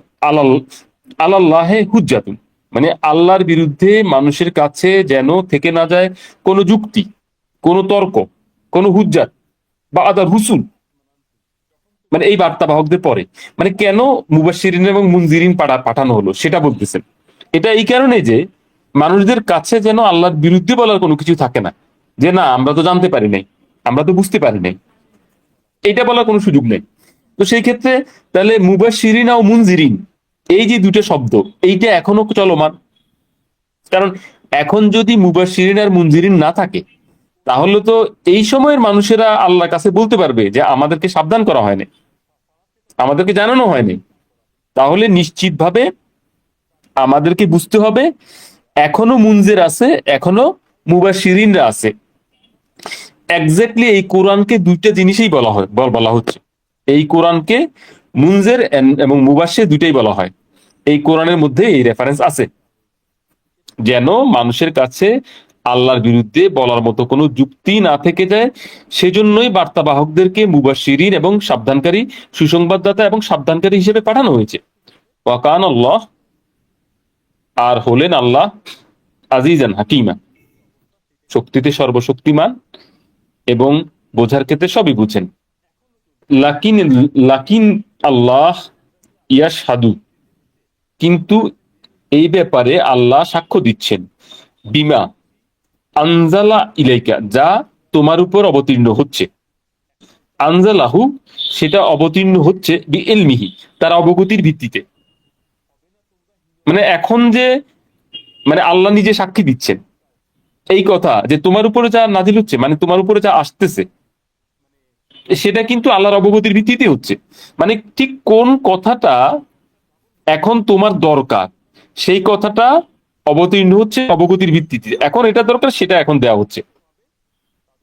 আলাল্লাহে হুজ্জাতুন, মানে আল্লাহর বিরুদ্ধে মানুষের কাছে যেন থেকে না যায় কোনো যুক্তি, কোনো তর্ক, কোনো হুজ্জাত বা আদার হুসুল, মানে এই বার্তাবাহকদের পরে। মানে কেন মুবাশশিরিন এবং মুনজিরিন পাঠানো হলো সেটা বলতেছেন। এটা এই কারণে যে মানুষদের কাছে যেন আল্লাহর বিরুদ্ধে বলার কোনো কিছু থাকে না, যে না আমরা তো জানতে পারি নাই, আমরা তো বুঝতে পারি নাই, এইটা বলার কোনো সুযোগ নেই। তো সেই ক্ষেত্রে তাহলে মুবাশশিরিন ও মুনজিরিন, এই যে দুটো শব্দ, এইটা এখনো চলমান। কারণ এখন যদি মুবাশশিরিন আর মুনজিরিন না থাকে, তাহলে তো এই সময়ের মানুষেরা আল্লাহর কাছে বলতে পারবে যে আমাদেরকে সাবধান করা হয়নি, আমাদেরকে জানানো হয়নি। তাহলে নিশ্চিতভাবে আমাদেরকে বুঝতে হবে এখনো মুনজির আছে, এখনো মুবাশশিরিনরা আছে। এক্স্যাক্টলি এই কোরআনকে দুইটা জিনিসই বলা হচ্ছে। এই কোরআনকে মুনজির এবং মুবাশশির দুইটাই বলা হয়। এই কোরআনের মধ্যে এই রেফারেন্স আছে, যেন মানুষের কাছে আল্লাহর বিরুদ্ধে বলার মতো কোনো যুক্তি না থেকে যায়। সেজন্যই বার্তাবাহকদেরকে মুবাশশিরিন এবং সাবধানকারী, সুসংবাদদাতা এবং সাবধানকারী হিসেবে পাঠানো হয়েছে। ওয়াকান আল্লাহ, আর হলেন আল্লাহ আজিজান হাকিমা, শক্তিতে সর্বশক্তিমান এবং বোঝার ক্ষেত্রে সবই বুঝেন। লাকিন লাকিন আল্লাহ ইয়াশহাদু, কিন্তু এই ব্যাপারে আল্লাহ সাক্ষ্য দিচ্ছেন, বিমা আনজালা ইলাইকা, যা তোমার উপর অবতীর্ণ হচ্ছে। আনজালাহু, সেটা অবতীর্ণ হচ্ছে বি ইলমিহি, তার অবগতির ভিত্তিতে। মানে এখন যে মানে আল্লাহ নিজে সাক্ষী দিচ্ছেন এই কথা যে তোমার উপরে যা নাজিল হচ্ছে, মানে তোমার উপরে যা আসতেছে, সেটা কিন্তু আল্লাহর অবগতির ভিত্তিতে হচ্ছে। মানে ঠিক কোন কথাটা এখন তোমার দরকার, সেই কথাটা অবতীর্ণ হচ্ছে অবগতির ভিত্তিতে। এখন এটা দরকার, সেটা এখন দেয়া হচ্ছে,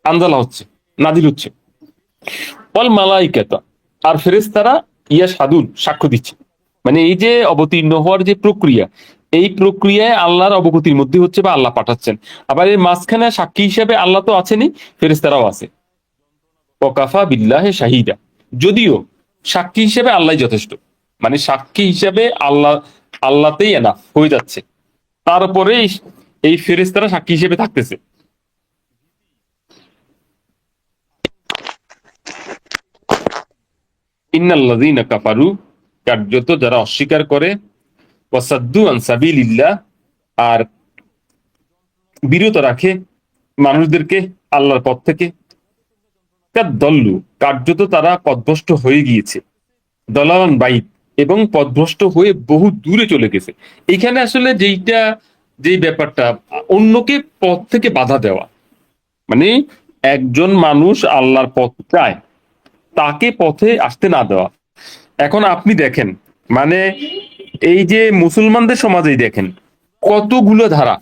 আনজালা হচ্ছে, নাজিল হচ্ছে। অল মালাইকাতা, আর ফেরেশতারা ইয়া সাদুন, সাক্ষ্য দিচ্ছে। মানে এই যে অবতীর্ণ হওয়ার যে প্রক্রিয়া, এই প্রক্রিয়ায় আল্লাহর অবগতির মধ্যে হচ্ছে বা আল্লাহ পাঠাচ্ছেন। আবার এর মাঝখানে সাক্ষী হিসাবে আল্লাহ তো আছেনই, ফেরেশতারাও আছে। ওয়াকাফা বিল্লাহি শাহিদা, যদিও সাক্ষী হিসেবে আল্লাহ যথেষ্ট, মানে সাক্ষী হিসেবে আল্লাহ, আল্লাহতেই এনাফ হয়ে যাচ্ছে। তারপরে এই ফেরেশতারা সাক্ষী হিসেবে থাকতেছে। ইন্নাল্লাযীনা কাফারু, কার্যত যারা অস্বীকার করে, ওয়াসাদ্দু আন সাবিলিল্লাহ, আর বিরত রাখে মানুষদেরকে আল্লাহর পথ থেকে, কাদ্দল্লু, কার্যত তারা পথভ্রষ্ট হয়ে গিয়েছে, দলালান বাইদ, এবং পথভ্রষ্ট হয়ে বহু দূরে চলে গেছে। এখানে আসলে যেই ব্যাপারটা, অন্যকে পথ থেকে বাধা দেওয়া, মানে একজন মানুষ আল্লাহর পথ চায়, তাকে পথে আসতে না দেওয়া। এখন আপনি দেখেন, মানে এই যে মুসলমানদের সমাজেই দেখেন কতগুলো ধারা,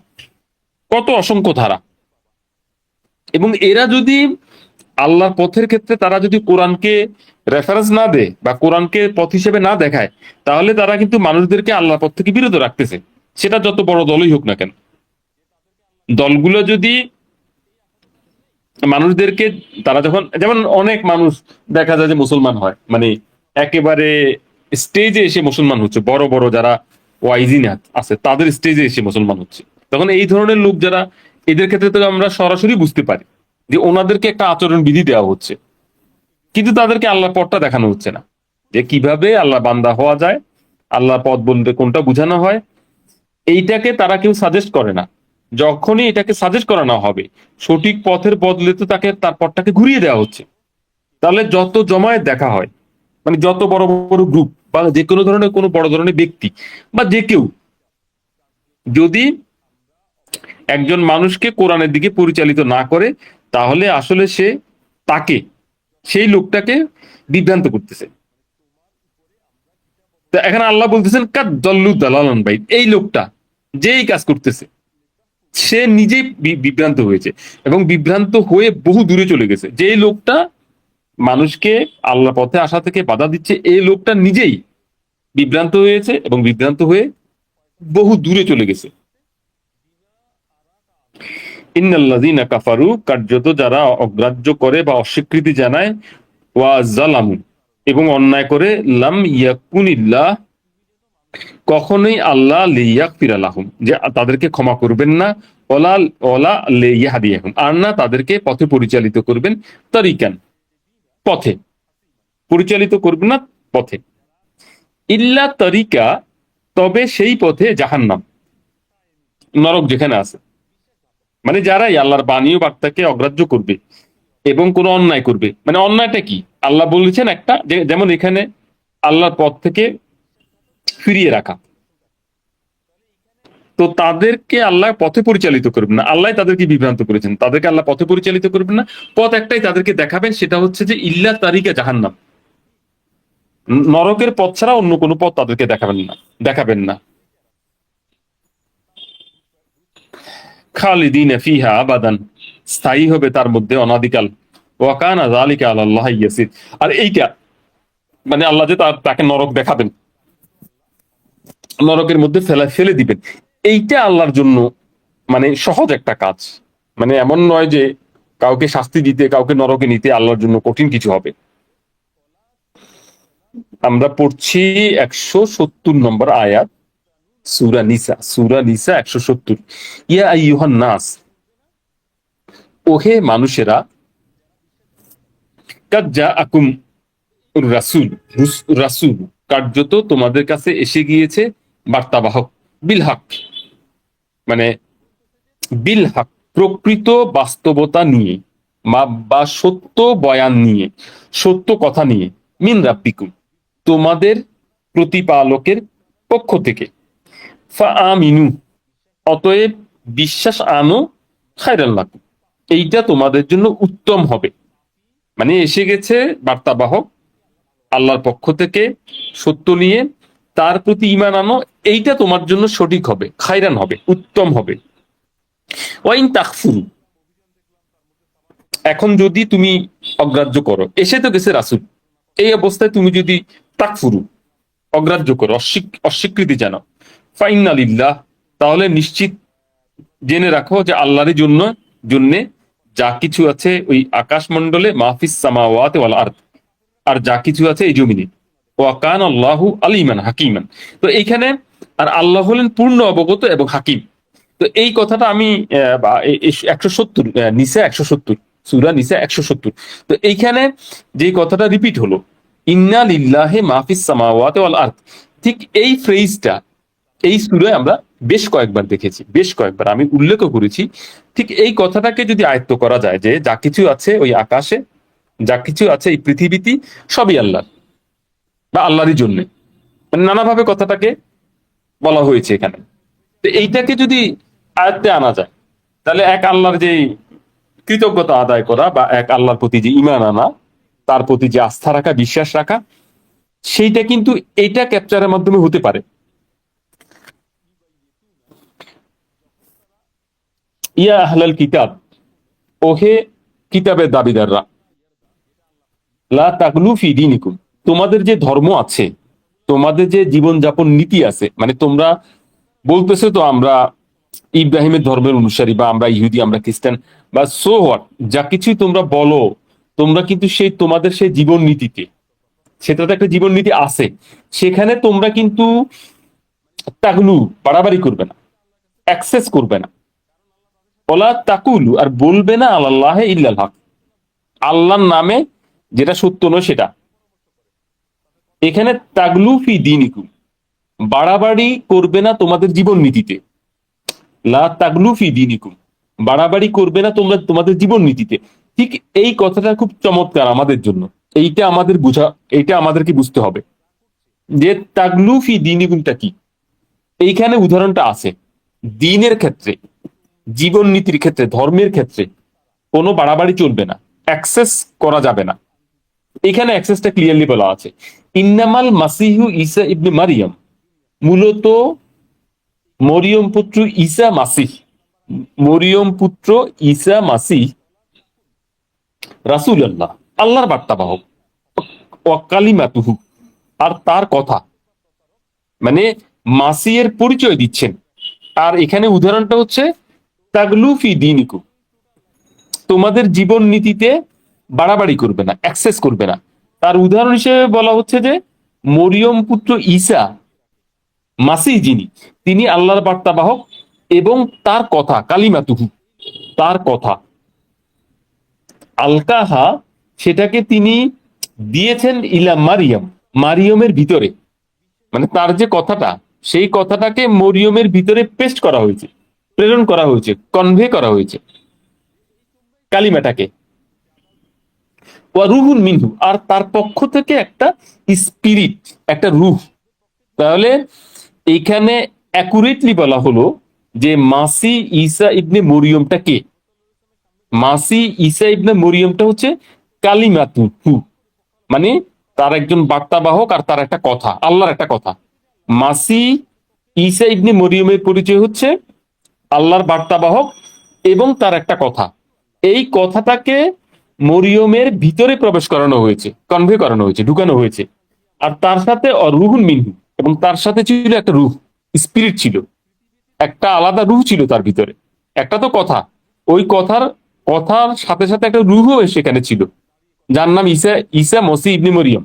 কত অসংখ্য ধারা, এবং এরা যদি আল্লাহর পথের ক্ষেত্রে তারা যদি কোরআনকে রেফারেন্স না দেয় বা কোরআনকে পথ হিসেবে না দেখায়, তাহলে তারা কিন্তু মানুষদেরকে আল্লাহর পথ থেকে বিরত রাখতেছে, সেটা যত বড় দলই হোক না কেন। দলগুলো যদি মানুষদেরকে, তারা যখন, যেমন অনেক মানুষ দেখা যায় যে মুসলমান হয়, মানে একেবারে স্টেজে এসে মুসলমান হচ্ছে, বড় বড় যারা ওয়াইজিন আছে তাদের স্টেজে এসে মুসলমান হচ্ছে, তখন এই ধরনের লোক যারা, এদের ক্ষেত্রে তো আমরা সরাসরি বুঝতে পারি যে ওনাদেরকে একটা আচরণ বিধি দেওয়া হচ্ছে, কিন্তু তাদেরকে আল্লাহ পথটা দেখানো হচ্ছে না, যে কিভাবে আল্লাহ বান্দা হওয়া যায়, আল্লাহ পথ বলতে কোনটা বোঝানো হয়, এইটাকে তারা কেউ সাজেস্ট করে না। যখনই এটাকে সাজেস্ট করানো হবে, সঠিক পথের বদলে তো তাকে তার পথটাকে ঘুরিয়ে দেওয়া হচ্ছে। তাহলে যত জমায়েত দেখা হয়, মানে যত বড় বড় গ্রুপ বা যে কোনো ধরনের কোনো বড় ধরনের ব্যক্তি বা যে কেউ যদি একজন মানুষকে কোরআনের দিকে পরিচালিত না করে, তাহলে আসলে সে তাকে, সেই লোকটাকে বিভ্রান্ত করতেছে। তো এখানে আল্লাহ বলতেছেন কাদ দল্লু দালালান ভাই, এই লোকটা যেই কাজ করতেছে সে নিজেই বিভ্রান্ত হয়েছে, এবং বিভ্রান্ত হয়ে বহু দূরে চলে গেছে। যে লোকটা মানুষকে আল্লাহ পথে আসা থেকে বাধা দিচ্ছে, এই লোকটা নিজেই বিভ্রান্ত হয়েছে এবং বিভ্রান্ত হয়ে বহু দূরে চলে গেছে। ইন্নাল্লাযীনা কাফারু, কার্যত যারা অগ্রাহ্য করে বা অস্বীকৃতি জানায়, ওয়া যালামু, এবং অন্যায় করে, লাম ইয়াকুনিল্লাহ, কখনোই আল্লাহ লিয়াগফিরা লাহুম, যে তাদেরকে ক্ষমা করবেন না, ওলা ওলা লিয়াহদিয়াহুম, আর না তাদেরকে পথে পরিচালিত করবেন, তরিকান, পথে পরিচালিত করবেন না, পথে, ইল্লা তরিকা, তবে সেই পথে জাহান্নাম, নরক যেখানে আছে। মানে যারাই আল্লাহর বাণী ও বার্তাকে অগ্রাহ্য করবে এবং কোনো অন্যায় করবে, মানে অন্যায়টা কি, আল্লাহ বলেছেন একটা, যেমন এখানে আল্লাহর পথ থেকে ফিরিয়ে রাখা, তো তাদেরকে আল্লাহ পথে পরিচালিত করবেন না, আল্লাহ তাদেরকে বিভ্রান্ত করেছেন, তাদেরকে আল্লাহ পথে পরিচালিত করবেন না। পথ একটাই তাদেরকে দেখাবেন, সেটা হচ্ছে যে ইল্লা তারিকা জাহান্নাম, নরকের পথ ছাড়া অন্য কোনো পথ তাদেরকে দেখাবেন না। খালিদিনা ফিহা আবাদান, স্থায়ী হবে তার মধ্যে অনাদিকাল। ওয়া কানা যালিকা আলাল্লাহি ইয়াসির, আর এইটা মানে আল্লাহ যে তাকে নরক দেখাবেন, নরকের মধ্যে ফেলে দিবেন, এইটা আল্লাহর জন্য মানে সহজ একটা কাজ। মানে এমন নয় যে কাউকে শাস্তি দিতে, কাউকে নরকে নিতে আল্লাহর জন্য কঠিন কিছু হবে। আমরা পড়ছি 170 নম্বর আয়াত, সূরা নিসা 170। ইয়া আইয়ুহান নাস, ওহে মানুষেরা, কাদ জাআকুম রাসূল, রাসূল, কার্যত তোমাদের কাছে এসে গিয়েছে বার্তাবাহক, বিল হক, মানে বিল হক, প্রকৃত বাস্তবতা নিয়ে, বা সত্য বয়ান নিয়ে, সত্য কথা নিয়ে, মিন রাব্বিকুম, তোমাদের প্রতিপালকের পক্ষ থেকে, ফা আমিনু, অতএব বিশ্বাস আনো, খায়রাল লাকুম, এইটা তোমাদের জন্য উত্তম হবে। মানে এসে গেছে বার্তাবাহক আল্লাহর পক্ষ থেকে সত্য নিয়ে, তার প্রতি ঈমান আনো, এইটা তোমার জন্য সঠিক হবে, খায়রান হবে, উত্তম হবে। ওয়াইন তাকফুরু, এখন যদি তুমি অগ্রাহ্য করো, এসে তো গেছে রাসূল, এই অবস্থায় তুমি যদি তাকফুরু, অগ্রাহ্য করো, অস্বীকৃতি জানাও, ফাইন্না লিল্লাহ, তাহলে নিশ্চিত জেনে রাখো যে আল্লাহরই জন্য যা কিছু আছে ওই আকাশমণ্ডলে, মাহফিস সামাওয়াতি ওয়াল আরদ, আর যা কিছু আছে এই জমিনে, ওয়া কান আল্লাহু আলিমান হাকিমান। তো এইখানে আর আল্লাহ হলেন পূর্ণ অবগত এবং হাকিম। তো এই কথাটা আমি 170 নিসা 170, সূরা নিসা 170, তো এইখানে যে কথাটা রিপিট হলো, ইন্না লিল্লাহি মাহফিস সামাওয়াতি ওয়াল আরদ, ঠিক এই ফ্রেজটা এই সূরায় আমরা বেশ কয়েকবার দেখেছি, বেশ কয়েকবার আমি উল্লেখও করেছি। ঠিক এই কথাটাকে যদি আয়ত্ত করা যায় যে যা কিছু আছে ওই আকাশে, যা কিছু আছে এই পৃথিবীতে, সবই আল্লাহ বা আল্লাহরই জন্য, মানে নানাভাবে কথাটাকে বলা হয়েছে এখানে। তো এইটাকে যদি আয়ত্তে আনা যায়, তাহলে এক আল্লাহর যে কৃতজ্ঞতা আদায় করা বা এক আল্লাহর প্রতি যে ঈমান আনা, তার প্রতি যে আস্থা রাখা, বিশ্বাস রাখা, সেইটা কিন্তু এইটা ক্যাপচারের মাধ্যমে হতে পারে। ইয়া আহলাল কিতাব, ওহে কিতাবের দাবিদাররা, লা তাগলু ফি দীনিকুম, তোমাদের যে ধর্ম আছে, তোমাদের যে জীবনযাপন নীতি আছে, মানে তোমরা বলতেছো তো আমরা ইব্রাহিমের ধর্মের অনুসারী, বা আমরা ইহুদি, আমরা খ্রিস্টান, বা সো হোয়াট, যা কিছুই তোমরা বলো, তোমরা কিন্তু সেই তোমাদের সেই জীবন নীতিতে, সেটাতে একটা জীবন নীতি আছে, সেখানে তোমরা কিন্তু তাগলু, বাড়াবাড়ি করবে না, অ্যাক্সেস করবে না, ওলা তাকুলু, আর বলবে না আল্লাহ ইল্লাল হক, আল্লাহর নামে যেটা সত্য নয় সেটা। এখানে তাগলু ফি দীনিকুম, বাড়াবাড়ি করবে না তোমাদের জীবন নীতিতে, লা তাগলু ফি দীনিকুম, বাড়াবাড়ি করবে না তোমরা তোমাদের জীবন নীতিতে। ঠিক এই কথাটা খুব চমৎকার আমাদের জন্য, এইটা আমাদের বুঝা, এইটা আমাদেরকে বুঝতে হবে যে তাগলু ফি দীনিকুমটা কি। এইখানে উদাহরণটা আছে দ্বীনের ক্ষেত্রে, জীবন নীতির ক্ষেত্রে, ধর্মের ক্ষেত্রে কোনো বাড়াবাড়ি চলবে না, অ্যাক্সেস করা যাবে না। এখানে অ্যাক্সেসটা ক্লিয়ারলি বলা আছে, ইন্নামাল মাসিহু ঈসা ইবনে মারিয়াম, মূলত মরিয়ম পুত্র ঈসা মাসিহ, মরিয়ম পুত্র ঈসা মাসিহ রাসূলুল্লাহ, আল্লাহর বার্তাবাহক, ওয়া কালিমাতুহু, আর তার কথা, মানে মাসিহের পরিচয় দিচ্ছেন। আর এখানে উদাহরণটা হচ্ছে তাগলু ফি দীনিকুম, তোমাদের জীবন নীতিতে বাড়াবাড়ি করবে না, অ্যাক্সেস করবে না। তার উদাহরণ হিসেবে বলা হচ্ছে যে মরিয়ম পুত্র ঈসা মাসিহ যিনি, তিনি আল্লাহর বার্তাবাহক, এবং তার কথা কালিমাতুহু, তার কথা আলকাহা, সেটাকে তিনি দিয়েছেন ইলা মারিয়াম, মারিয়মের ভিতরে, মানে তার যে কথাটা, সেই কথাটাকে মরিয়মের ভিতরে পেস্ট করা হয়েছে, প্রেরণ করা হয়েছে, কনভে করা হয়েছে কালিমাটাকে। ওয়া রুহুন মিনহু, আর তার পক্ষ থেকে একটা স্পিরিট, একটা রূহ। তাহলে এইখানে অ্যাকুরেটলি বলা হলো যে মাসি ঈসা ইবনে মরিয়মটা কে, মাসি ঈসা ইবনে মরিয়মটা হচ্ছে কালিমাতুহু, মানে তার একজন বার্তাবাহক, আর তার একটা কথা, আল্লাহর একটা কথা। মাসি ঈসা ইবনে মরিয়মের পরিচয় হচ্ছে আল্লাহর বার্তাবাহক এবং তার একটা কথা। এই কথাটাকে মরিয়মের ভিতরে প্রবেশ করানো হয়েছে, কনভে করানো হয়েছে, ঢুকানো হয়েছে। আর তার সাথে রুহুন মিনহু, এবং তার সাথে ছিল একটা রূহ, স্পিরিট ছিল, একটা আলাদা রূহ ছিল তার ভিতরে। একটা তো কথা, ওই কথার সাথে সাথে একটা রূহও সেখানে ছিল, যার নাম ঈসা, ঈসা মসিহ ইবনে মরিয়ম।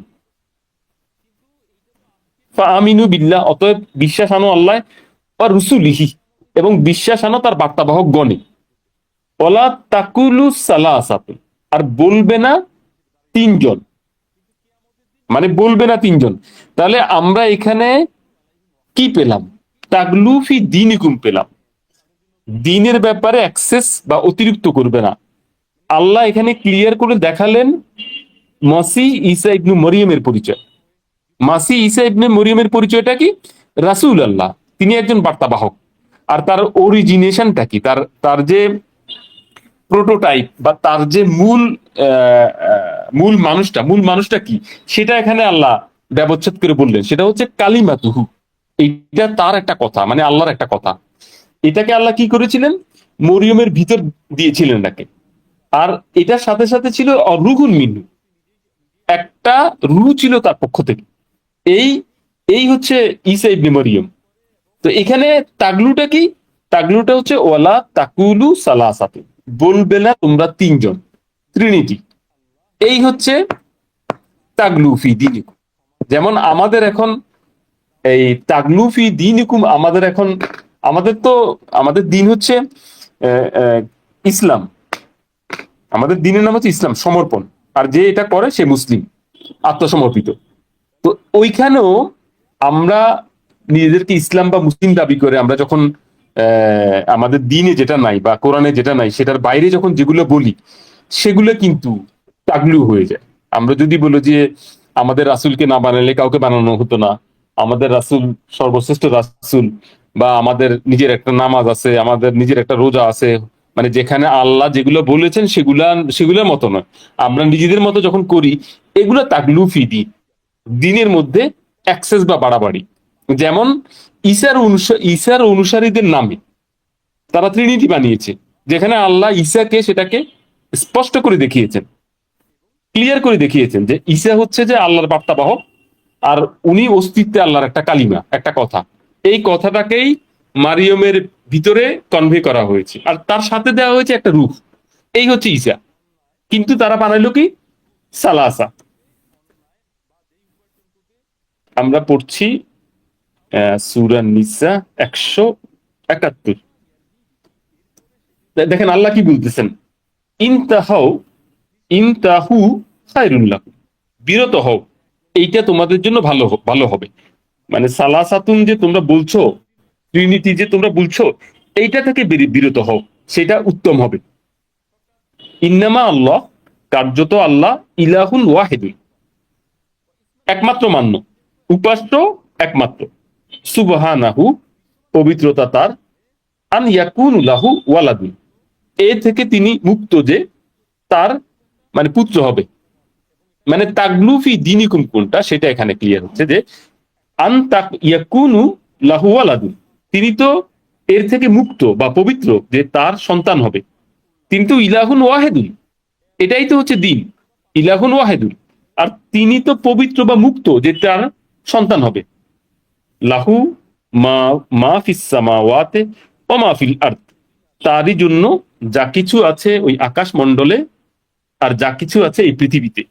ফাআমিনু বিল্লাহ, অতএব বিশ্বাস আনো আল্লাহ, বা রুসুলিহি, এবং বিশ্বাস আনো তার বার্তাবাহক গণে। ওয়ালা তাকুলু সালাসাতুন, আর বলবে না তিনজন, মানে বলবে না তিনজন। তাহলে আমরা এখানে কি পেলাম? তাগলু ফি দীনিকুম পেলাম, দিনের ব্যাপারে অ্যাক্সেস বা অতিরিক্ত করবে না। আল্লাহ এখানে ক্লিয়ার করে দেখালেন মসিহ ঈসা ইবনে মরিয়মের পরিচয়। মাসি ঈসা ইবনে মরিয়মের পরিচয়টা কি? রাসূল আল্লাহ, তিনি একজন বার্তাবাহক। আর তার অরিজিনেশনটা কি, তার তার যে প্রোটোটাইপ বা তার যে মূল মানুষটা কি, সেটা এখানে আল্লাহ ব্যবচ্ছেদ করে বললেন, সেটা হচ্ছে কালিমাতুহু। এইটা তার একটা কথা, মানে আল্লাহর একটা কথা। এটাকে আল্লাহ কি করেছিলেন? মরিয়মের ভিতর দিয়েছিলেন নাকি। আর এটার সাথে সাথে ছিল রুহুল মিনহু, একটা রু ছিল তার পক্ষ থেকে। এই এই হচ্ছে ঈসা ইবনে মরিয়ম। তো এখানে তাগলুটা কি? তাগলুটা হচ্ছে ওয়ালা তাকুলু সালাসাতু, বলবে না তোমরা তিনজন, ট্রিনিটি। এই হচ্ছে তাগলুফি দিনিকুম। যেমন আমাদের এখন এই তাগলুফি দিনিকুম, আমাদের এখন আমাদের তো আমাদের দিন হচ্ছে আহ, আহ, ইসলাম। আমাদের দিনের নাম হচ্ছে ইসলাম, সমর্পণ। আর যে এটা করে সে মুসলিম, আত্মসমর্পিত। তো ওইখানেও আমরা নিজেদেরকে ইসলাম বা মুসলিম দাবি করে আমরা যখন আমাদের দিনে যেটা নাই বা কোরআনে যেটা নাই সেটার বাইরে যখন যেগুলো বলি, সেগুলো কিন্তু তাগলু হয়ে যায়। আমরা যদি বলি যে আমাদের রাসূলকে না বানালে কাউকে বানানো হতো না, আমাদের রাসূল সর্বশ্রেষ্ঠ রাসূল, বা আমাদের নিজের একটা নামাজ আছে, আমাদের নিজের একটা রোজা আছে, মানে যেখানে আল্লাহ যেগুলো বলেছেন সেগুলোর মতো নয়, আমরা নিজেদের মতো যখন করি, এগুলো তাগলুফি দিন, দিনের মধ্যে অ্যাক্সেস বা বাড়াবাড়ি। যেমন ঈসার অনুসারীদের নামে তারা ট্রিনিটি বানিয়েছে, যেখানে আল্লাহ ঈসাকে সেটাকে স্পষ্ট করে দেখিয়েছেন, ক্লিয়ার করে দেখিয়েছেন যে ঈসা হচ্ছে যে আল্লাহর বার্তাবাহক, আর উনি অস্তিত্বে আল্লাহর একটা কালিমা, একটা কথা। এই কথাটাকেই মারিয়মের ভিতরে কনভে করা হয়েছে, আর তার সাথে দেওয়া হয়েছে একটা রূহ। এই হচ্ছে ঈসা। কিন্তু তারা বানাইলো কি? সালাসা। আমরা পড়ছি সূরা নিসা 171। দেখেন আল্লাহ কি বলতেছেন, ইনতাহাও ইনতাহু খায়রুল লাকুম, বিরত হও, এইটা তোমাদের জন্য ভালো হবে। মানে সালাসাতুন যে তোমরা বলছো, ট্রিনিটি যে তোমরা বলছো, এইটা থেকে বিরত হও, সেটা উত্তম হবে। ইন্নামা আল্লাহ, কার্যত আল্লাহ, ইলাহুন ওয়াহিদুন, একমাত্র মান্য, উপাস্য একমাত্র। সুবহানাহু, পবিত্রতা তার, আন ইয়াকুনু লাহু ওয়ালাদুন, এ থেকে তিনি মুক্ত যে তার মানে পুত্র হবে। মানে তাগলুফি দিনিকুম কোনটা সেটা এখানে ক্লিয়ার হচ্ছে যে আন তাক ইয়াকুনু লাহু ওয়ালাদুন, তিনি তো এর থেকে মুক্ত বা পবিত্র যে তার সন্তান হবে। কিন্তু ইলাহুন ওয়াহেদুন, এটাই তো হচ্ছে দিন, ইলাহুন ওয়াহেদুন। আর তিনি তো পবিত্র বা মুক্ত যে তার সন্তান হবে। লাহু মা মা ফিস সামাওয়াতে ওয়া মা ফিল আরদ, তারই জন্য যা কিছু আছে ওই আকাশ মণ্ডলে আর যা কিছু আছে এই পৃথিবীতে।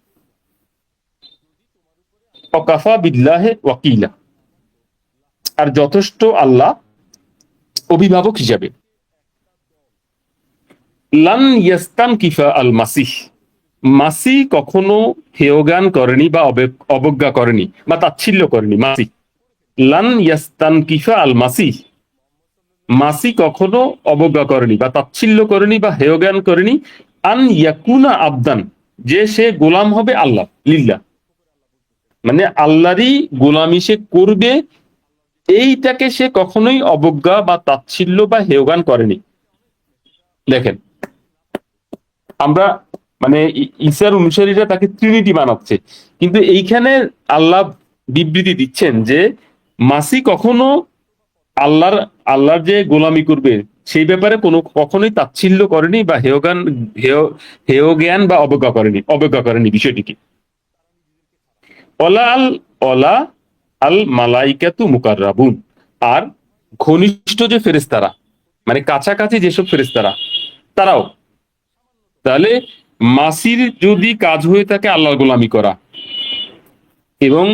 ওয়াকাফা বিল্লাহি ওয়াকিলা, আর যথেষ্ট আল্লাহ অভিভাবক হিসাবে। লান ইয়াস্তান কিফা আল মাসিহ, মাসি কখনো হেয়গান করেনি বা অবজ্ঞা করেনি বা তাচ্ছিল্য করেনি। মাসি, লান ইয়াস্তান কিফা আল মাসিহ, মাসি কখনো অবজ্ঞা করেনি বা তাচ্ছিল্য করেনি বা হেয়জ্ঞান করেনি। আন ইয়াকুনা আবদান, যে সে গোলাম হবে আল্লাহ, লিল্লাহ, মানে আল্লাহরই গোলামি সে করবে, এইটাকে সে কখনোই অবজ্ঞা বা তাচ্ছিল্য বা হেয়জ্ঞান করেনি। দেখেন আমরা মানে ঈসার অনুসারীরা তাকে ট্রিনিটি বানাচ্ছে, কিন্তু এইখানে আল্লাহ বিবৃতি দিচ্ছেন যে মাসি কখনো আল্লাহর আল্লাহর যে গোলামি করবে সেই ব্যাপারে কোনো কখনোই তাচ্ছিল্য করেনি বা হেয় জ্ঞান বা অবজ্ঞা করেনি বিষয়টিকে। অলা আল অলা আল মালাইকাতু মুকাররাবুন, আর ঘনিষ্ঠ যে ফেরেশতারা, মানে কাছাকাছি যেসব ফেরেশতারা, তারাও। তাহলে মাসির যদি কাজ হয়ে থাকে আল্লাহর গোলামি করা, এবং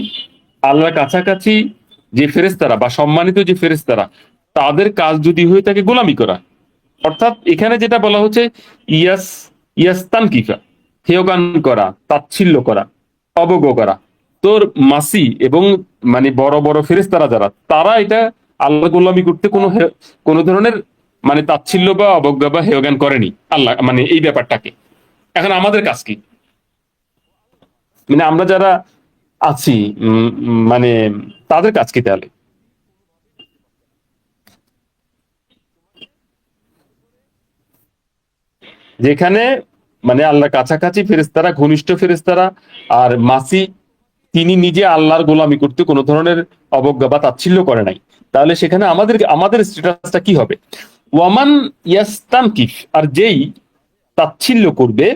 আল্লাহর কাছাকাছি যে ফেরেশতারা বা সম্মানিত যে ফেরেশতারা, তাদের কাজ যদি হয়ে থাকে গোলামি করা, অর্থাৎ এখানে যেটা বলা হচ্ছে ইয়াস ইয়াস্তান কিফা, হেয়গান করা, তাচ্ছিল্য করা, অবজ্ঞা করা। তোর মাসি এবং মানে বড় বড় ফেরেশতারা যারা, তারা এটা আল্লাহ গোলামি করতে কোনো ধরনের মানে তাচ্ছিল্য বা অবজ্ঞা বা হেয়গান করেনি আল্লাহ, মানে এই ব্যাপারটাকে। এখন আমাদের কাজ কি? মানে আমরা যারা আছি, মানে তাদের কাজ কি তাহলে? যেখানে মানে আল্লাহ কাছাকাছি ফেরেশতারা, ঘনিষ্ঠ ফেরেশতারা আর মাসি, তিনি নিজে আল্লাহর গোলামি করতে কোনো ধরনের অবজ্ঞা বা তাচ্ছিল্য করে নাই, তাহলে সেখানে আমাদের স্ট্যাটাসটা কি হবে? ওয়ামান ইয়াস্তানকিফ, আর যেই তাচ্ছিল্য করবে,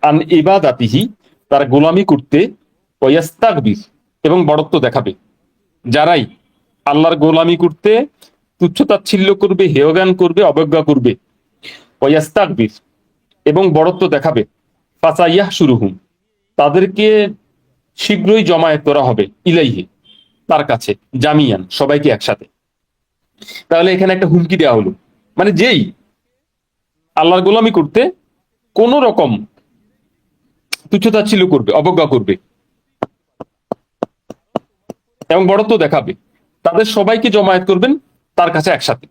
আন ইবাদাতিহি, তার গোলামি করতে, ওয়াস্তাকবির, এবং বড়ত্ব দেখাবে, যারাই আল্লাহর গোলামি করতে তুচ্ছ তাচ্ছিল্য করবে, হেয়জ্ঞান করবে, অবজ্ঞা করবে, ওয়াস্তাকবির, এবং বড়ত্ব দেখাবে, ফাসাইয়াহ শুরুহুম, তাদেরকে শীঘ্রই জমায়েত করা হবে, ইলাইহি, তার কাছে, জামিয়ান, সবাইকে একসাথে। তাহলে এখানে একটা হুমকি দেওয়া হলো, মানে যেই আল্লাহর গোলামি করতে কোন রকম তুচ্ছতাচ্ছিল্য করবে, অবজ্ঞা করবে এবং বড়ত্ব দেখাবে, তাদের সবাইকে জমায়েত করবেন তার কাছে একসাথে।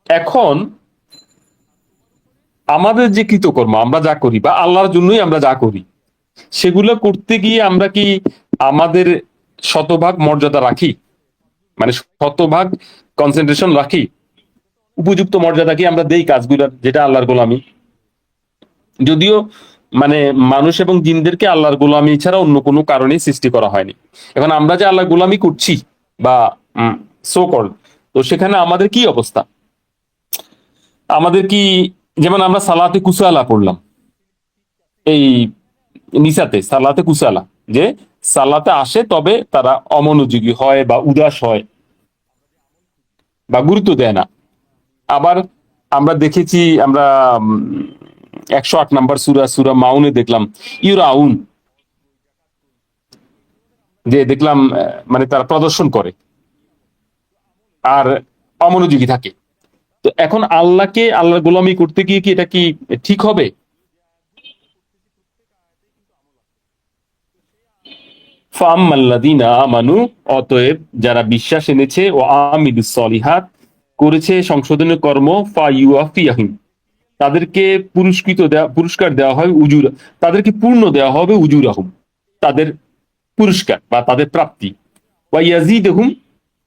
এখন আমাদের যে কৃতকর্ম আমরা যা করি বা আল্লাহর জন্যই আমরা যা করি, সেগুলো করতে গিয়ে আমরা কি আমাদের শতভাগ মর্যাদা রাখি? মানে শতভাগ কনসেন্ট্রেশন রাখি? উপযুক্ত মর্যাদা কি আমরা দেই কাজগুলোর, যেটা আল্লাহর গোলামি? যদিও মানে মানুষ এবং জিনদেরকে আল্লাহর গোলামি ছাড়া অন্য কোনো কারণেই সৃষ্টি করা হয়নি। এখন আমরা যে আল্লাহর গোলামি করছি বা সো কল, তো সেখানে আমাদের কি অবস্থা? আমাদের কি, যেমন আমরা সালাতে কুসালা পড়লাম, এই নিসাতে সালাতে কুসালা, যে সালাতে আসে তবে তারা অমনোযোগী হয় বা উদাস হয় বা গুরুত্ব দেয় না। আবার আমরা দেখেছি, আমরা 108 নম্বর সূরা, সূরা মাউনে দেখলাম ইউরাউন, যে দেখলাম মানে তারা প্রদর্শন করে আর অমনোযোগী থাকে। তো এখন আল্লাহকে, আল্লাহর গোলামি করতে গিয়ে কি এটা কি ঠিক হবে? ফাআম্মাল্লাযীনা আমানু, অতএব যারা বিশ্বাস এনেছে, ও আমিলুস সলিহাত, করেছে সংশোধনের কর্ম, ফায়ুয়াফিয়াহিম, তাদেরকে পুরস্কার দেওয়া হয়, উজুর, তাদেরকে পূর্ণ দেওয়া হবে, উজুরাহুম, তাদের পুরস্কার বা তাদের প্রাপ্তি, ওয়াইয়াজিদুহুম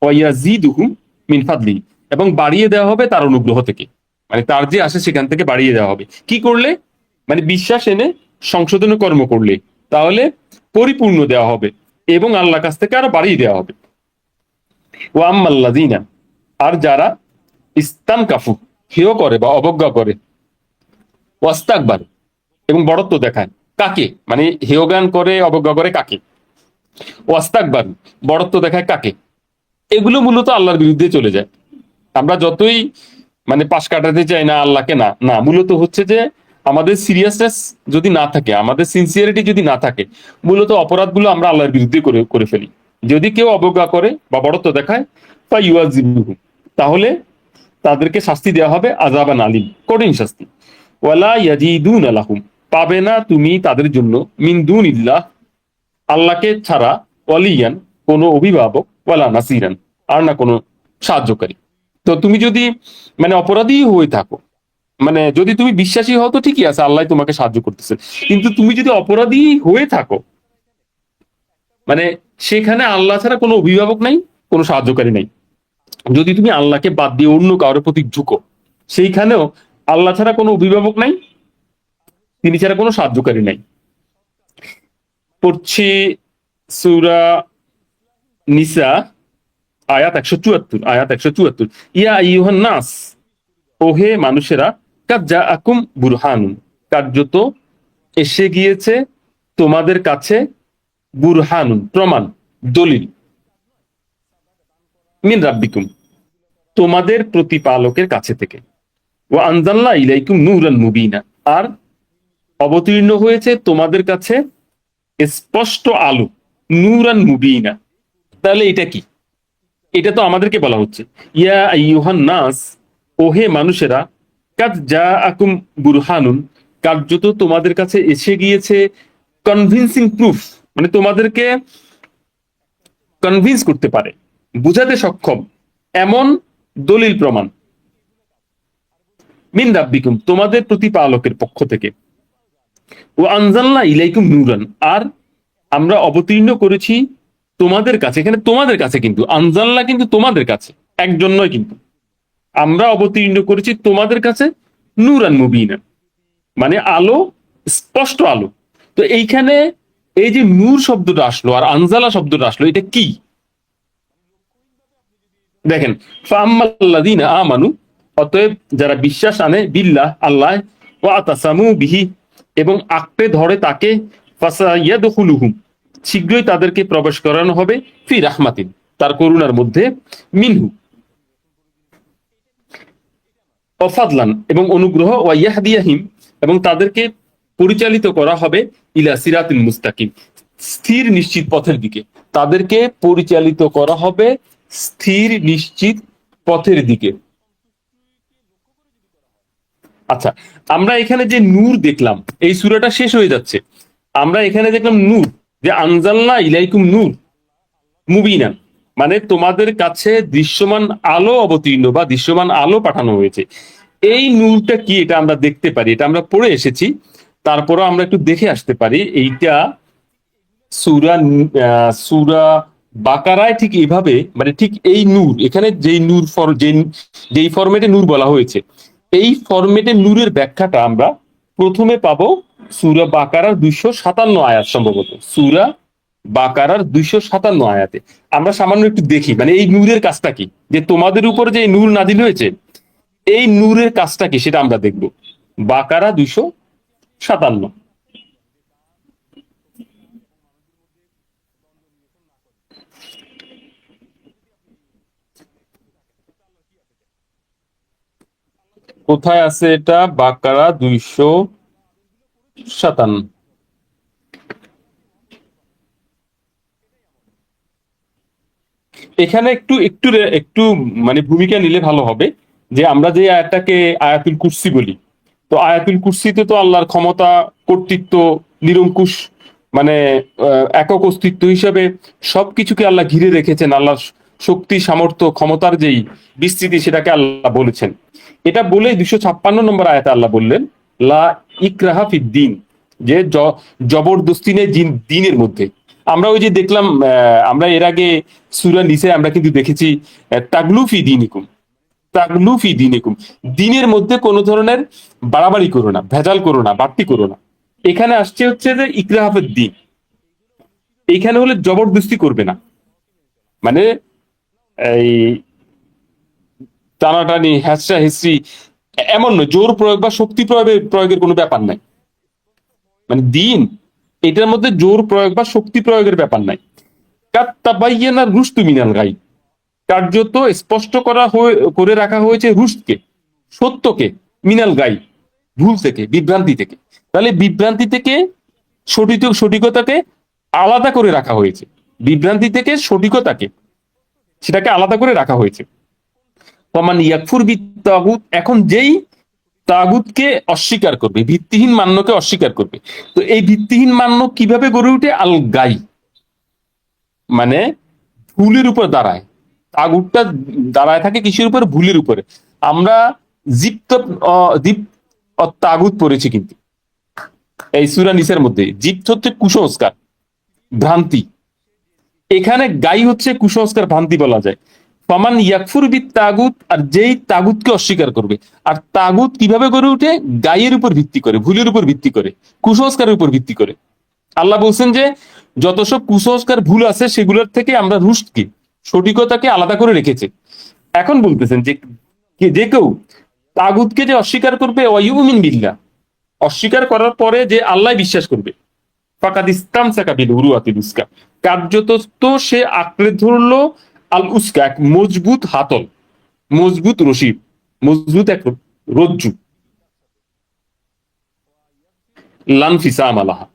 ওয়াইয়াজিদুহুম মিন ফাদলি, এবং বাড়িয়ে দেওয়া হবে তার অনুগ্রহ থেকে, মানে তার যে আসে সেখান থেকে বাড়িয়ে দেওয়া হবে। কি করলে? মানে বিশ্বাস এনে সংশোধনের কর্ম করলে, তাহলে পরিপূর্ণ দেওয়া হবে এবং আল্লাহর কাছ থেকে আরো বাড়িয়ে দেওয়া হবে। ও আম্মাল্লাযীনা, আর যারা ইস্তানকাফু, হেয় করে বা অবজ্ঞা করে, ওয়াস্তাকবার, এবং বড়ত্ব দেখায়, কাকে? মানে হেয়জ্ঞান করে, অবজ্ঞা করে কাকে? ওয়াস্তাকবার, বড়ত্ব দেখায় কাকে? এগুলো মূলত আল্লাহর বিরুদ্ধে চলে যায়। আমরা যতই মানে পাশ কাটাতে চাই না আল্লাহকে, না না, মূলত হচ্ছে যে আমাদের সিরিয়াসনেস যদি না থাকে, আমাদের সিনসিয়ারিটি যদি না থাকে, মূলত অপরাধগুলো আমরা আল্লাহর বিরুদ্ধে করে করে ফেলি। যদি কেউ অবজ্ঞা করে বা বড়ত্ব দেখায়, তা ইউআজিবুহু, তাহলে তাদেরকে শাস্তি দেওয়া হবে, আযাবান আলিম, কঠিন শাস্তি। ওয়ালা ইয়াজিদুনা লাহুম, পাবে না তুমি তাদের জন্য, মিন দুনিল্লাহ, আল্লাহকে ছাড়া, ওয়ালিয়ান, কোনো অভিভাবক, ওয়ালা নাসিরান, আর না কোনো সাহায্যকারী। তো তুমি যদি মানে অপরাধী হয়ে থাকো, মানে যদি তুমি বিশ্বাসী হও তো ঠিকই আছে, আল্লাহ তোমাকে সাহায্য করতেছে। কিন্তু তুমি যদি অপরাধী হয়ে থাকো, মানে সেখানে আল্লাহ ছাড়া কোনো অভিভাবক নাই, কোনো সাহায্যকারী নাই। যদি তুমি আল্লাহকে বাদ দিয়ে অন্য কারোর প্রতি ঝুঁকো, সেইখানেও আল্লাহ ছাড়া কোনো অভিভাবক নাই, তিনি ছাড়া কোনো সাহায্যকারী নাই। পড়ছি সূরা নিসা, আয়াত 174, আয়াত 174, ইয়া আইয়ুহান নাস, ওহে মানুষেরা, কাদ জাআকুম বুরহানুন, কার্যত এসে গিয়েছে তোমাদের কাছে, বুরহানুন, প্রমাণ, দলিল, মিন রাব্বিকুম, তোমাদের প্রতিপালকের কাছে থেকে, ওয়া আনজালনা ইলাইকুম নূরান মুবিনা, আর অবতীর্ণ হয়েছে তোমাদের কাছে স্পষ্ট আলো, নূরান মুবিনা। তাহলে এটা কি? এটা তো আমাদেরকে বলা হচ্ছে, ইয়া আইয়ুহান নাস, ওহে মানুষেরা, কাদ জাআকুম বুরহানুন, কার্যত তোমাদের কাছে এসে গিয়েছে কনভিনসিং প্রুফ, মানে তোমাদেরকে কনভিন্স করতে পারে, বুঝাতে সক্ষম এমন দলিল প্রমাণ, মিন রাব্বিকুম, তোমাদের প্রতিপালকের পক্ষ থেকে, ও আনজালনা ইলাইকুম নূরান, আর আমরা অবতীর্ণ করেছি তোমাদের কাছে, এখানে তোমাদের কাছে কিন্তু আনজালনা কিন্তু তোমাদের কাছে, একজন নয় কিন্তু, আমরা অবতীর্ণ করেছি তোমাদের কাছে নূরান মুবিনা, মানে আলো, স্পষ্ট আলো, তো এইখানে এই যে নূর শব্দটা আসলো আর আনজালা শব্দটা আসলো, এটা কি? দেখেন, ফাম্মাল্লাযীনা আমানু, অতএব যারা বিশ্বাস আনে, বিল্লাহ আল্লাহ, ওয়া তাসামু বিহি, এবং আঁকড়ে ধরে তাকে, ফাসাইয়াদখুলুহুম, শীঘ্রই তাদেরকে প্রবেশ করানো হবে, ফি রাহমাতিন, তার করুণার মধ্যে, মিনহু, অফাদলান, এবং অনুগ্রহ, ওয়া ইয়াহদিয়াহিম, এবং তাদেরকে পরিচালিত করা হবে, ইলা সিরাতিল মুস্তাকিম, স্থির নিশ্চিত পথের দিকে। তাদেরকে পরিচালিত করা হবে স্থির নিশ্চিত পথের দিকে। আচ্ছা, আমরা এখানে যে নূর দেখলাম, এই সূরাটা শেষ হয়ে যাচ্ছে, আমরা এখানে দেখলাম নূর, যে আনজালনা ইলাইকুম নূর মুবিনা, মানে তোমাদের কাছে দৃশ্যমান আলো অবতীর্ণ বা দৃশ্যমান আলো পাঠানো হয়েছে। এই নূরটা কি, এটা আমরা দেখতে পারি, এটা আমরা পড়ে এসেছি, তারপরও আমরা একটু দেখে আসতে পারি। এইটা সূরা সূরা বাকারায় ঠিক এইভাবে, মানে ঠিক এই নূর, এখানে যেই নূর যেই ফরম্যাটে নূর বলা হয়েছে, এই ফরম্যাটে নূরের ব্যাখ্যাটা আমরা প্রথমে পাবো সূরা বাকারার 257 আয়াত, সম্ভবত সূরা বাকারার 257 আয়াতে। আমরা সামান্য একটু দেখি, মানে এই নূরের কাজটা কি, যে তোমাদের উপর যে এই নূর নাজিল হয়েছে, এই নূরের কাজটা কি সেটা আমরা দেখব। বাকারা 257। কোথায় আছে এটা? বাকারা 257। এখানে একটু একটু একটু মানে ভূমিকা নিলে ভালো হবে, যে আমরা যে আয়াতটাকে আয়াতুল কুরসি বলি, তো আয়াতুল কুরসিতে তো আল্লাহর ক্ষমতা, কর্তৃত্ব, নিরঙ্কুশ, মানে একক অস্তিত্ব হিসাবে সবকিছুকে আল্লাহ ঘিরে রেখেছেন। আল্লাহর শক্তি, সামর্থ্য, ক্ষমতার যেই বিস্তৃতি, সেটাকে আল্লাহ বলেছেন। এটা বলে 256 আয়াতে আল্লাহ বললেন, লা ইকরাহা ফিদ দিন, যে জবরদস্তি নেই দিনের মধ্যে। আমরা ওই যে দেখলাম, আমরা এর আগে সূরা নিসে আমরা কিন্তু দেখেছি, তাগলুফি দিনিকুম, তাগলুফি দিনিকুম, দিনের মধ্যে কোনো ধরনের বাড়াবাড়ি করো না, ভেজাল করো না, বাড়তি করো না। এখানে আসছে হচ্ছে যে ইকরাহাফের দিন, এইখানে হলে জবরদস্তি করবে না, মানে এই টানাটানি, হ্যাঁচড়া হেঁচড়ি, এমন নয়, জোর প্রয়োগ বা শক্তি প্রয়োগের কোনো ব্যাপার নাই। মানে দিন, এটার মধ্যে জোর প্রয়োগ বা শক্তি প্রয়োগের ব্যাপার নাই। কাত্তাবাইয়ানা রুস্তু মিনাল গাই, কার্যত স্পষ্ট করে রাখা হয়েছে রুশকে, সত্যকে, মিনাল গাই, ভুল থেকে, বিভ্রান্তি থেকে। তাহলে বিভ্রান্তি থেকে সঠিকতাকে আলাদা করে রাখা হয়েছে, বিভ্রান্তি থেকে সঠিকতাকে, সেটাকে আলাদা করে রাখা হয়েছে। তমান ইয়াকফুর বিত তাগুত, এখন যেই তাগুতকে অস্বীকার করবে, ভিত্তিহীন মান্যকে অস্বীকার করবে, তো এই ভিত্তিহীন মান্য কিভাবে গড়ে উঠে? আল গাই, মানে ভুলের উপর দাঁড়ায়। তাগুতটা দাঁড়ায় থাকে কিসের উপরে? ভুলের উপরে। আমরা জিপ্ত দীপ তাগুত পড়েছি কিন্তু এই সূরা নিসের মধ্যে। জিপ্ত হচ্ছে কুসংস্কার, ভ্রান্তি, এখানে গাই হচ্ছে কুসংস্কার, ভ্রান্তি বলা যায়। ফামান ইয়াকফুর বিত তাগুত, আর যেই তাগুতকে অস্বীকার করবে। আর তাগুত কিভাবে গড়ে উঠে? গায়ের উপর ভিত্তি করে, ভুলের উপর ভিত্তি করে, কুসংস্কারের উপর ভিত্তি করে। আল্লাহ বলছেন যে যত সব কুসংস্কার, ভুল আছে, সেগুলোর থেকে আমরা রুশকে, সঠিকতাকে আলাদা করে রেখেছে। এখন বলতেছেন যে যে কেউ তাগুতকে যে অস্বীকার করবে, ওয়ায়ুমিন বিল্লাহ, অস্বীকার করার পরে যে আল্লাহ বিশ্বাস করবে, ফাকাদ ইস্তামসাকা বিল উরওয়াতিল উসকা, কার্যত তো সে আঁকড়ে ধরলো আল উসকা, এক মজবুত হাতল, মজবুত রশি, মজবুত এক রজ্জু, লানফিসা আমালাহা,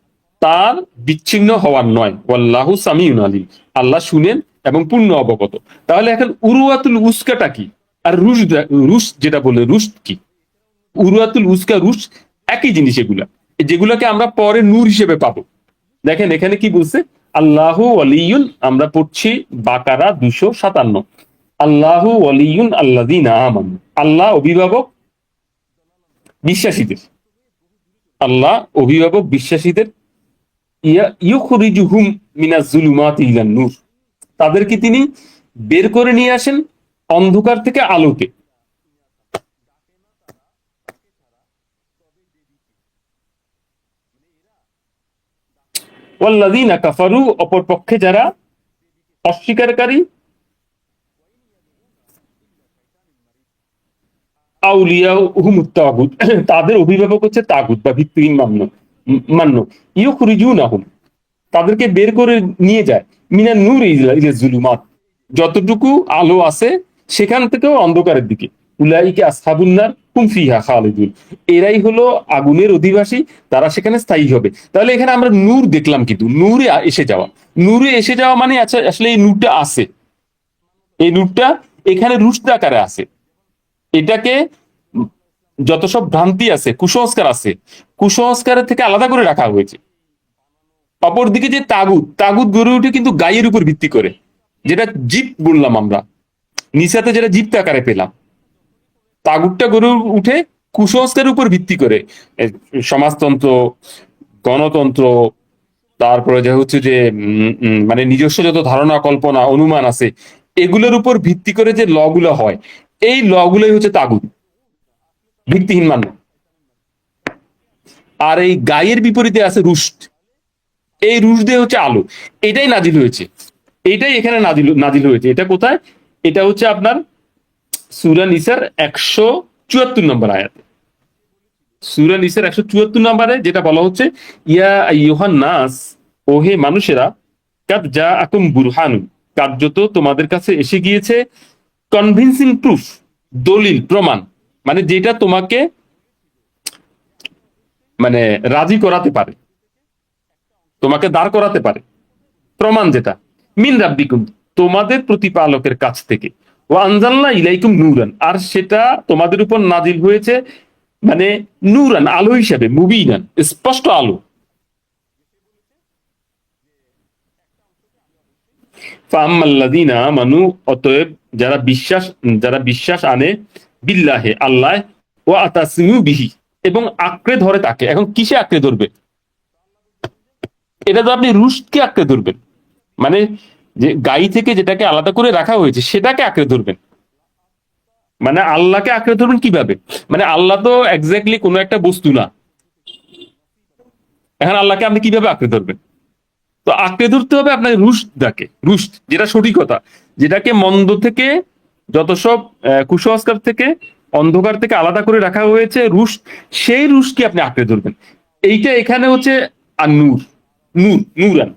তার বিচ্ছিন্ন হওয়ার নয়। ওয়াল্লাহু সামিউন আলিম, আল্লাহ শুনেন এবং পূর্ণ অবগত। তাহলে এখন উরওয়াতুল উসকাটা কি? আর রুশ যেটা বলে, রুশ কি? উরওয়াতুল উসকা, রুশ একই জিনিস, এগুলা যেগুলাকে আমরা পরে নূর হিসেবে পাবো। দেখেন এখানে কি বলছে, আল্লাহু ওয়ালিয়ুন, আমরা পড়ছি বাকারা 257, আল্লাহু ওয়ালিয়ুন আল্লাযীনা আমানু, আল্লাহ অভিভাবক বিশ্বাসীদের, আল্লাহ অভিভাবক বিশ্বাসীদের, ইউখরিজুহুম মিনাজ জুলুমাতি ইলান নূর, তাদেরকে তিনি বের করে নিয়ে আসেন অন্ধকার থেকে আলোতে। ওয়াল্লাযীনা কাফারু, অপরপক্ষে যারা অস্বীকারী, আউলিয়া হুমুত তাগুত, তাদের অভিভাবক হচ্ছে তাগুত বা ভিত্তিহীন মান্য। ইউখরিজুনাহুম, তাদেরকে বের করে নিয়ে যায় মিনান নূর ইলা যুলুমাত, যতটুকু আলো আছে সেখান থেকেও অন্ধকারের দিকে। উলাইকা আসহাবুন নার হুম ফিহা খালিদুন, এরাই হলো আগুনের অধিবাসী, তারা সেখানে স্থায়ী হবে। তাহলে এখানে আমরা নূর দেখলাম, কিন্তু নূরে এসে যাওয়া, নূরে এসে যাওয়া মানে আচ্ছা আসলে এই নূরটা আছে, এই নূরটা এখানে রুষ্ট আকারে আছে। এটাকে যত সব ভ্রান্তি আছে, কুসংস্কার আছে, কুসংস্কারের থেকে আলাদা করে রাখা হয়েছে। অপরদিকে যে তাগুত, তাগুত গড়ে উঠে কিন্তু গায়ের উপর ভিত্তি করে, যেটা জীব বললাম আমরা, নিসাতে যেটা জীবটা আকারে পেলাম, তাগুতটা গড়ে উঠে কুসংস্কারের উপর ভিত্তি করে। সমাজতন্ত্র, গণতন্ত্র, তারপরে যে হচ্ছে যে মানে নিজস্ব যত ধারণা, কল্পনা, অনুমান আছে, এগুলোর উপর ভিত্তি করে যে ল গুলো হয়, এই ল গুলোই হচ্ছে তাগুত, ভিত্তিহীন মান্য। আর এই গায়ের বিপরীতে আছে রুষ্ট, এই রুশ দিয়ে হচ্ছে আলো, এটাই নাজিল হয়েছে, এটাই এখানে নাজিল হয়েছে। এটা কোথায়? এটা হচ্ছে আপনার সূরা নিসার 174 নম্বর আয়াত। সূরা নিসার 174 নম্বরে যেটা বলা হচ্ছে, ইয়া আইয়ুহান নাস, ও হে মানুষেরা, কাদ জাআকুম বুরহানুন, কার্যত তোমাদের কাছে এসে গিয়েছে কনভিনসিং প্রুফ, দলিল প্রমাণ, মানে যেটা তোমাকে মানে রাজি করাতে পারে, তোমাকে দাঁড় করাতে পারে, প্রমাণ যেটা, মিন রাব্বিকুম, তোমাদের প্রতিপালকের কাছ থেকে, ও আনজালনা ইলাইকুম নূরান, আর সেটা তোমাদের উপর নাজিল হয়েছে মানে নূরান, আলো হিসাবে, মুবিনান, স্পষ্ট আলো। ফাআম্মাল্লাযীনা আমানু, অতএব যারা বিশ্বাস আনে, বিল্লাহে আল্লাহ, ওয়া আতাসিমু বিহি, এবং আঁকড়ে ধরে তাকে। এখন কিসে আঁকড়ে ধরবে? এটা তো আপনি রুশকে আঁকড়ে ধরবেন, মানে যে গাই থেকে যেটাকে আলাদা করে রাখা হয়েছে সেটাকে আঁকড়ে ধরবেন। মানে আল্লাহকে আঁকড়ে ধরবেন কিভাবে? মানে আল্লাহ তো এক্স্যাক্টলি কোনো একটা বস্তু না, এখন আল্লাহকে আপনি কিভাবে আঁকড়ে ধরবেন? তো আঁকড়ে ধরতে হবে আপনাকে রুশদাকে, রুশ যেটা সঠিকতা, যেটাকে মন্দ থেকে, যত সব কুসংস্কার থেকে, অন্ধকার থেকে আলাদা করে রাখা হয়েছে রুশ, সেই রুশকে আপনি আঁকড়ে ধরবেন। এইটা এখানে হচ্ছে আর নূর, নূরান,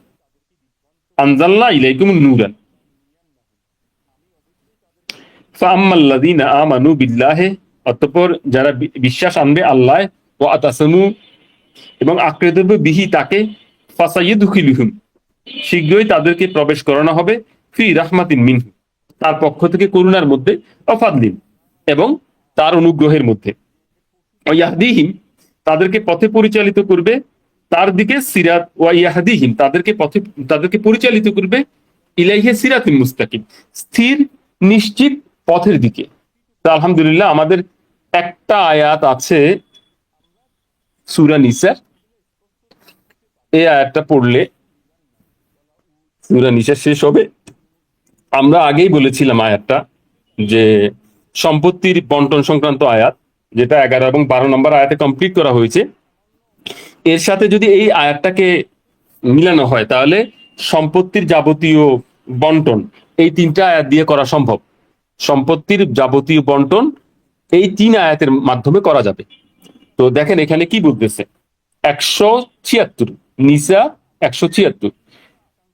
আনজালনা ইলাইকুম নূরান। ফাআম্মাল্লাযীনা আমানু বিল্লাহি, অতঃপর যারা বিশ্বাস আনবে আল্লাহ, ওয়া আতাসামু, এবং আঁকড়ে ধরবে বিহি তাকে, ফাসাইয়্যিদখিলুহুম, শীঘ্রই তাদেরকে প্রবেশ করানো হবে, ফি রাহমাতিন মিনহু, তার পক্ষ থেকে করুণার মধ্যে, অফাদলিন, এবং তার অনুগ্রহের মধ্যে, ওয়াহদিহিম, তাদেরকে পথে পরিচালিত করবে, তার দিকে, সিরাত ওয়াইয়াহদিহিম, তাদেরকে পরিচালিত করবে, ইলাইহি সিরাতুল মুস্তাকিম, স্থির নিশ্চিত পথের দিকে। তো আলহামদুলিল্লাহ, আমাদের একটা আয়াত আছে সূরা নিসার, এই আয়াতটা পড়লে সূরা নিসা শেষ হবে। আমরা আগেই বলেছিলাম আয়াতটা, যে সম্পত্তির বন্টন সংক্রান্ত আয়াত, যেটা 11 এবং 12 নম্বর আয়াতে কমপ্লিট করা হয়েছে। এর সাথে যদি এই আয়াতটাকে মিলানো হয়, তাহলে সম্পত্তির যাবতীয় বন্টন এই 3টা আয়াত দিয়ে করা সম্ভব। সম্পত্তির যাবতীয় বন্টন এই 3 আয়াতের মাধ্যমে করা যাবে। তো দেখেন এখানে কি বলতেছে, 176, নিসা 176,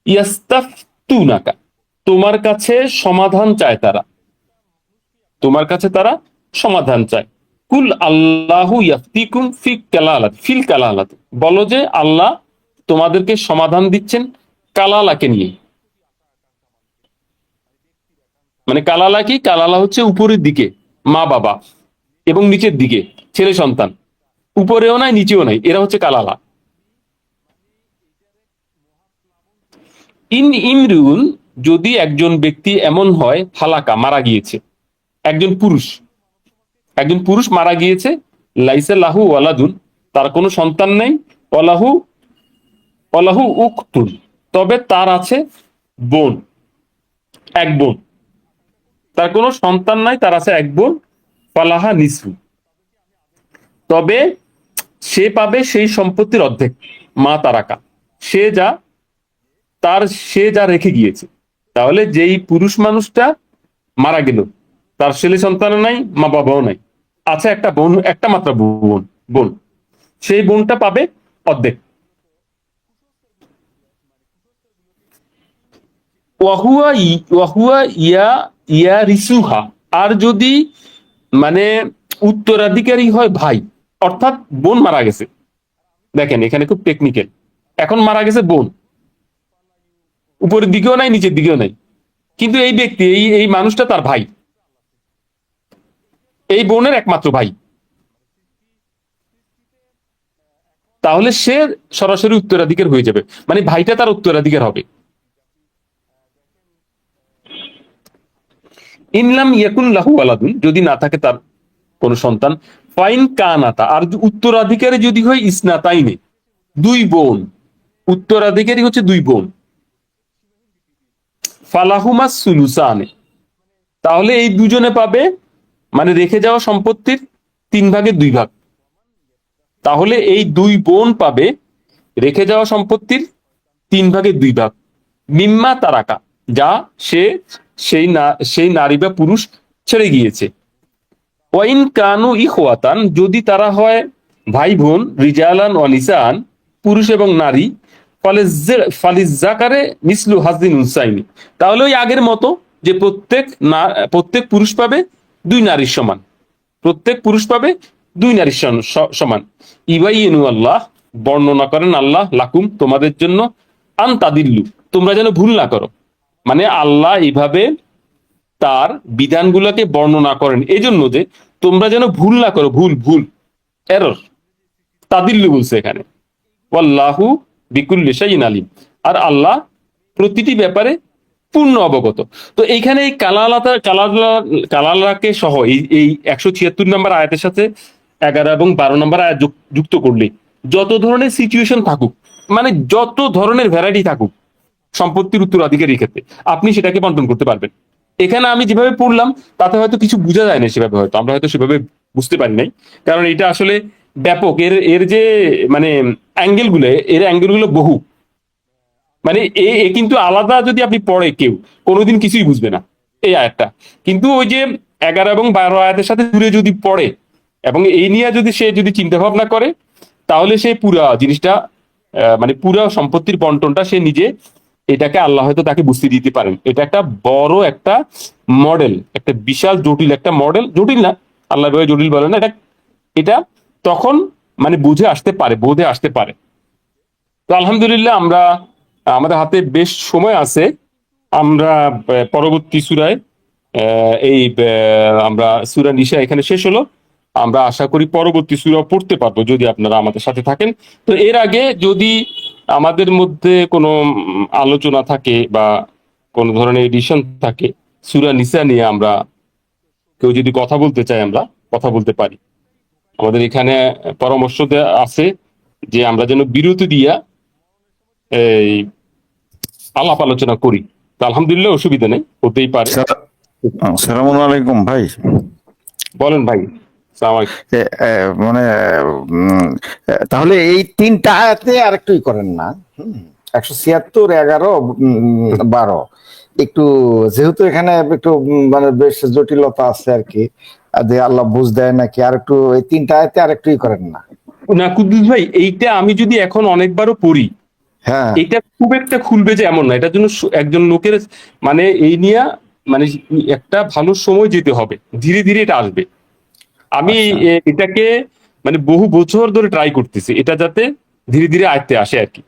ইয়াস্তাফতুনাকা, তোমার কাছে সমাধান চায় তারা, তোমার কাছে তারা সমাধান চায়। কুল আল্লাহু ইয়াফতিকুম ফিল কালালাত, বলো যে আল্লাহ তোমাদেরকে সমাধান দিচ্ছেন কালালাকে নিয়ে। মানে কালালা কি? কালালা হচ্ছে উপরের দিকে মা বাবা, এবং নিচের দিকে ছেলে সন্তান, উপরেও নাই নিচেও নাই, এরা হচ্ছে কালালা। ইমরুন, যদি একজন ব্যক্তি এমন হয়, হালাকা, মারা গিয়েছে, একজন পুরুষ মারা গিয়েছে, লাইসা লাহু ওয়ালাদুন, তার কোনো সন্তান নেই, ওয়ালাহু ওয়ালাহু উখতুন, তবে তার আছে বোন, এক বোন, তার কোনো সন্তান নাই, তার আছে এক বোন, ফালাহা নিসফু, তবে সে পাবে সেই সম্পত্তির অর্ধেক, মা তারাকা, সে যা তার সে যা রেখে গিয়েছে। তাহলে যেই পুরুষ মানুষটা মারা গেল, তার ছেলে সন্তান নাই, মা বাবাও নাই, আচ্ছা একটা বোন, একটা মাত্র বোন, বোন, সেই বোনটা পাবে অর্ধেক। ওয়াহুয়া ইয়া ইয়া রিসুহা, আর যদি মানে উত্তরাধিকারী হয় ভাই, অর্থাৎ বোন মারা গেছে, দেখেন এখানে খুব টেকনিক্যাল, এখন মারা গেছে বোন, উপরের দিকেও নাই নিচের দিকেও নাই, কিন্তু এই ব্যক্তি এই এই মানুষটা তার ভাই, এই বোনের একমাত্র ভাই, তাহলে সে সরাসরি উত্তরাধিকার হয়ে যাবে, মানে ভাইটা তার উত্তরাধিকার হবে। ইনলাম ইয়াকুন লাহু ওয়ালাদুন, যদি না থাকে তার কোন সন্তান, ফাইন কানাতা, আর উত্তরাধিকারী যদি হয় ইসনাতাইনে, দুই বোন, উত্তরাধিকারী হচ্ছে দুই বোন, ফালাহুমা সুলুসানে, তাহলে এই দুজনে পাবে মানে রেখে যাওয়া সম্পত্তির 3 ভাগের 2 ভাগ। তাহলে এই দুই বোন পাবে রেখে যাওয়া সম্পত্তির 3 ভাগের 2 ভাগ, মিম্মা তারাকা, যা সে সেই নারী বা পুরুষ ছেড়ে গিয়েছে। ওয়াইন কানু ইখওয়াতান, যদি তারা হয় ভাই বোন, রিজালান ওয়া নিসান, পুরুষ এবং নারী, ফালিজ্জাকারে মিসলু হাযিল উনসাইনি, তাহলে ওই আগের মতো যে প্রত্যেক পুরুষ পাবে 2 নারীর সমান, প্রত্যেক পুরুষ পাবে 2 নারীর সমান। ইবাইনু আল্লাহ, বর্ণনা করেন আল্লাহ, লাকুম তোমাদের জন্য, আন তাদিল্লু, তোমরা যেন ভুল না করো, মানে আল্লাহ এইভাবে তার বিধানগুলোকে বর্ণনা করেন এই জন্য যে তোমরা যেন ভুল না করো, ভুল ভুল, এরর, তাদিল্লু বলছে এখানে। ওয়াল্লাহু বিকুল্লি শাইইন আলিম, আর আল্লাহ প্রতিটি ব্যাপারে পূর্ণ অবগত। তো এইখানে এই কালালাকে সহ এই 176 নম্বর আয়াতের সাথে 11 এবং 12 নম্বর আয়াত যুক্ত করলে যত ধরনের সিচুয়েশন থাকুক, মানে যত ধরনের ভ্যারাইটি থাকুক সম্পত্তির উত্তরাধিকারীর ক্ষেত্রে, আপনি সেটাকে বন্টন করতে পারবেন। এখানে আমি যেভাবে পড়লাম তাতে হয়তো কিছু বোঝা যায় না, সেভাবে হয়তো আমরা হয়তো সেভাবে বুঝতে পারি নাই, কারণ এটা আসলে ব্যাপক, এর এর যে মানে অ্যাঙ্গেল গুলো বহু, মানে এ কিন্তু আলাদা যদি আপনি পড়ে কেউ কোনোদিন কিছুই বুঝবে না এই আয়াতটা, কিন্তু ওই যে 11 এবং 12 আয়াতের সাথে জুড়ে যদি পড়ে এবং এই নিয়ে যদি সে যদি চিন্তা ভাবনা করে, তাহলে সে পুরা জিনিসটা মানে পুরা সম্পত্তির বন্টনটা সে নিজে, এটাকে আল্লাহ হয়তো তাকে বুঝতে দিতে পারেন। এটা একটা বড় একটা মডেল, একটা বিশাল জটিল একটা মডেল, জটিল না, আল্লাহ ভাবে জটিল বলে না, এটা এটা তখন মানে বোধে আসতে পারে। তো আলহামদুলিল্লাহ, আমাদের হাতে বেশ সময় আছে, আমরা পরবর্তী সূরায় আমরা সূরা নিসা এখানে শেষ হলো, আমরা আশা করি পরবর্তী সূরা পড়তে পারবো যদি আপনারা আমাদের সাথে থাকেন। তো এর আগে যদি আমাদের মধ্যে কোনো আলোচনা থাকে বা কোনো ধরনের এডিশন থাকে সূরা নিসা নিয়ে, আমরা কেউ যদি কথা বলতে চাই আমরা কথা বলতে পারি। আমাদের এখানে পরামর্শ দেয়া আছে যে আমরা যেন বিরতি দিয়া এই আলাপ আলোচনা করি। তো আলহামদুলিল্লাহ, অসুবিধা নেই, হতেই পারে। আসসালামু আলাইকুম ভাই। বলেন ভাই। সালাম আলাইকুম। মানে তাহলে এই 3টা আয়াতে আর একটুই করেন না। 176, 11, 12 একটু, যেহেতু এখানে একটু মানে বেশ জটিলতা আছে আর কি, যে আল্লাহ বুঝ দেয় নাকি, আর একটু এই 3টা আয়াতে আর একটুই করেন না। না কুদ্দুস ভাই, এইটা আমি যদি এখন অনেকবারও পড়ি, হ্যাঁ, এটা খুব একটা খুলবে যে এমন না, এটার জন্য একজন লোকের মানে এই নিয়ে মানে একটা ভালো সময় যেতে হবে, ধীরে ধীরে এটা আসবে। আমি আচ্ছা এটাকে মানে বহু বছর ধরে ট্রাই করতেছি, এটা যাতে ধীরে ধীরে আয়ত্তে আসে আর কি।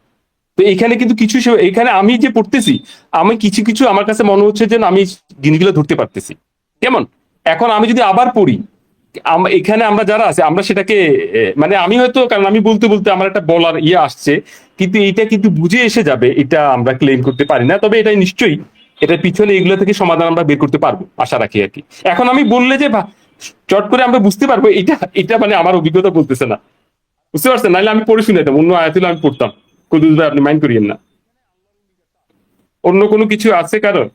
তো এখানে কিন্তু কিছু এখানে আমি যে পড়তেছি, আমি কিছু কিছু আমার কাছে মনে হচ্ছে যে আমি জিনিসগুলো ধরতে পারতেছি কেমন। এখন আমি যদি আবার পড়ি, এখানে আমরা যারা আছে আমরা সেটাকে মানে আমি হয়তো, কারণ আমি বলতে বলতে আমার একটা বলার ইয়ে আসছে, কিন্তু এটা কিন্তু বুঝে এসে যাবে, এটা আমরা ক্লেম করতে পারি না, তবে এটাই নিশ্চয়ই এটার পিছনে এগুলো থেকে সমাধান আমরা বের করতে পারবো আশা রাখি আর কি। এখন আমি বললে যে চট করে আমরা বুঝতে পারবো, এটা এটা মানে আমার অভিজ্ঞতা বলতেছে না, বুঝতে পারছেন, নাহলে আমি পড়ে শুনেতাম, অন্য আয়াত হলে আমি পড়তাম। কুদুস ভাই আপনি মাইন্ড করিয়েন না। অন্য কোনো কিছু আছে কারণ?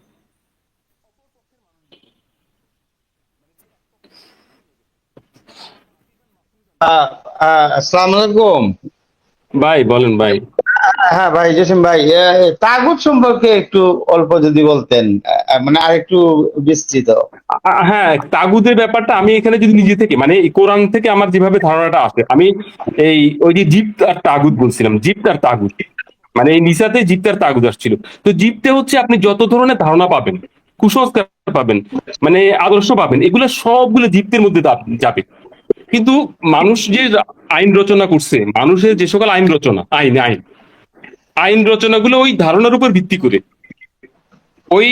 আসসালামু আলাইকুম। ভাই বলেন ভাই। হ্যাঁ ভাই, জসিম ভাই, তাগুত সম্পর্কে একটু অল্প যদি বলতেন, মানে আর একটু বিস্তৃত। হ্যাঁ, তাগুদের ব্যাপারটা আমি এখানে যদি নিজে থেকে মানে এই কোরআন থেকে আমার যেভাবে ধারণাটা আসে, আমি এই ওই যে জিপ্ত আর তাগুত বলছিলাম, জিপ্ত আর তাগুত, মানে এই নিসাতে জিপ্ত আর তাগুত আসছিল। তো জিপ্তে হচ্ছে আপনি যত ধরনের ধারণা পাবেন, কুসংস্কার পাবেন, মানে আদর্শ পাবেন, এগুলো সবগুলো জিপ্তের মধ্যে যাবে। কিন্তু মানুষ যে আইন রচনা করছে, মানুষের যে সকল আইন রচনা, আইন আইন আইন রচনাগুলো ওই ধারণার উপর ভিত্তি করে, ওই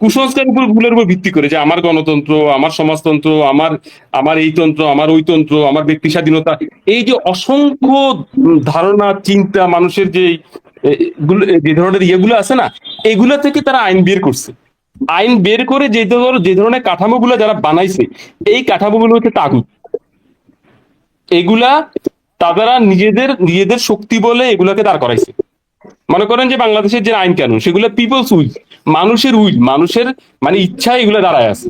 কুসংস্কার উপর গুলোর উপর ভিত্তি করে, যে আমার গণতন্ত্র, আমার সমাজতন্ত্র, আমার আমার এই তন্ত্র, আমার ওই তন্ত্র, আমার ব্যক্তি স্বাধীনতা, এই যে অসংখ্য ধারণা চিন্তা মানুষের যে যে ধরনের ইয়েগুলো আছে না, এগুলা থেকে তারা আইন বের করছে। আইন বের করে যে ধরনের কাঠামোগুলো যারা বানাইছে, এই কাঠামোগুলো হচ্ছে তাগুত। এগুলা তারা নিজেদের নিজেদের শক্তি বলে এগুলাকে দাঁড় করাইছে। মনে করেন যে বাংলাদেশের যে আইন কানুন, সেগুলো পিপলস উইল, মানুষের উইল, মানুষের মানে ইচ্ছা, এগুলো দাঁড়ায় আছে,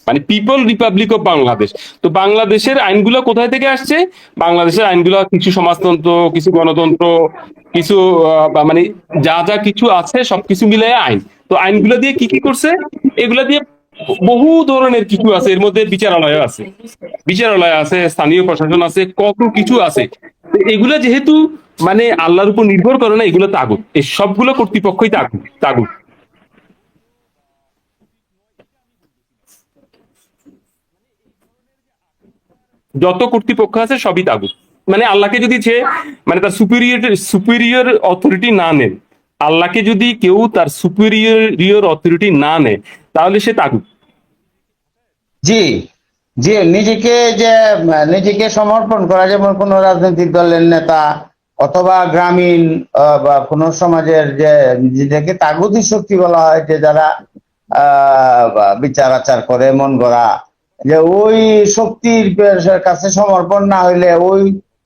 মানে পিপল রিপাবলিক অফ বাংলাদেশ। তো বাংলাদেশের আইনগুলো কোথায় থেকে আসছে? বাংলাদেশের আইনগুলো কিছু সমাজতন্ত্র, কিছু গণতন্ত্র, কিছু মানে যা যা কিছু আছে সবকিছু মিলে আইন। তো আইনগুলো দিয়ে কি কি করছে? এগুলা দিয়ে বহু ধরনের কিছু আছে, এর মধ্যে বিচারালয় আছে, বিচারালয় আছে, স্থানীয় প্রশাসন আছে, কত কিছু আছে। তো এগুলা যেহেতু মানে আল্লাহর উপর নির্ভর করে না, এগুলো তাগুত, এই সবগুলো কর্তৃপক্ষই তাগুত তাগুত। যত কর্তৃপক্ষ আছে সবই তাগুত। মানে আল্লাহকে যদি সে মানে তার সুপিরিয়র অথরিটি না নেন, আল্লাহকে যদি কেউ তার সুপিরিয়র অথরিটি না নেয়, তাহলে সে তাগুত। জি, জি, নিজেকে যে নিজেকে সমর্পণ করা, যেমন কোন রাজনৈতিক দলের নেতা অথবা গ্রামীণ বা কোন সমাজের যে নিজেকে তাগুতি শক্তি বলা হয়, যে যারা বিচার আচার করে মন গড়া, যে ওই শক্তির কাছে সমর্পণ না হইলে, ওই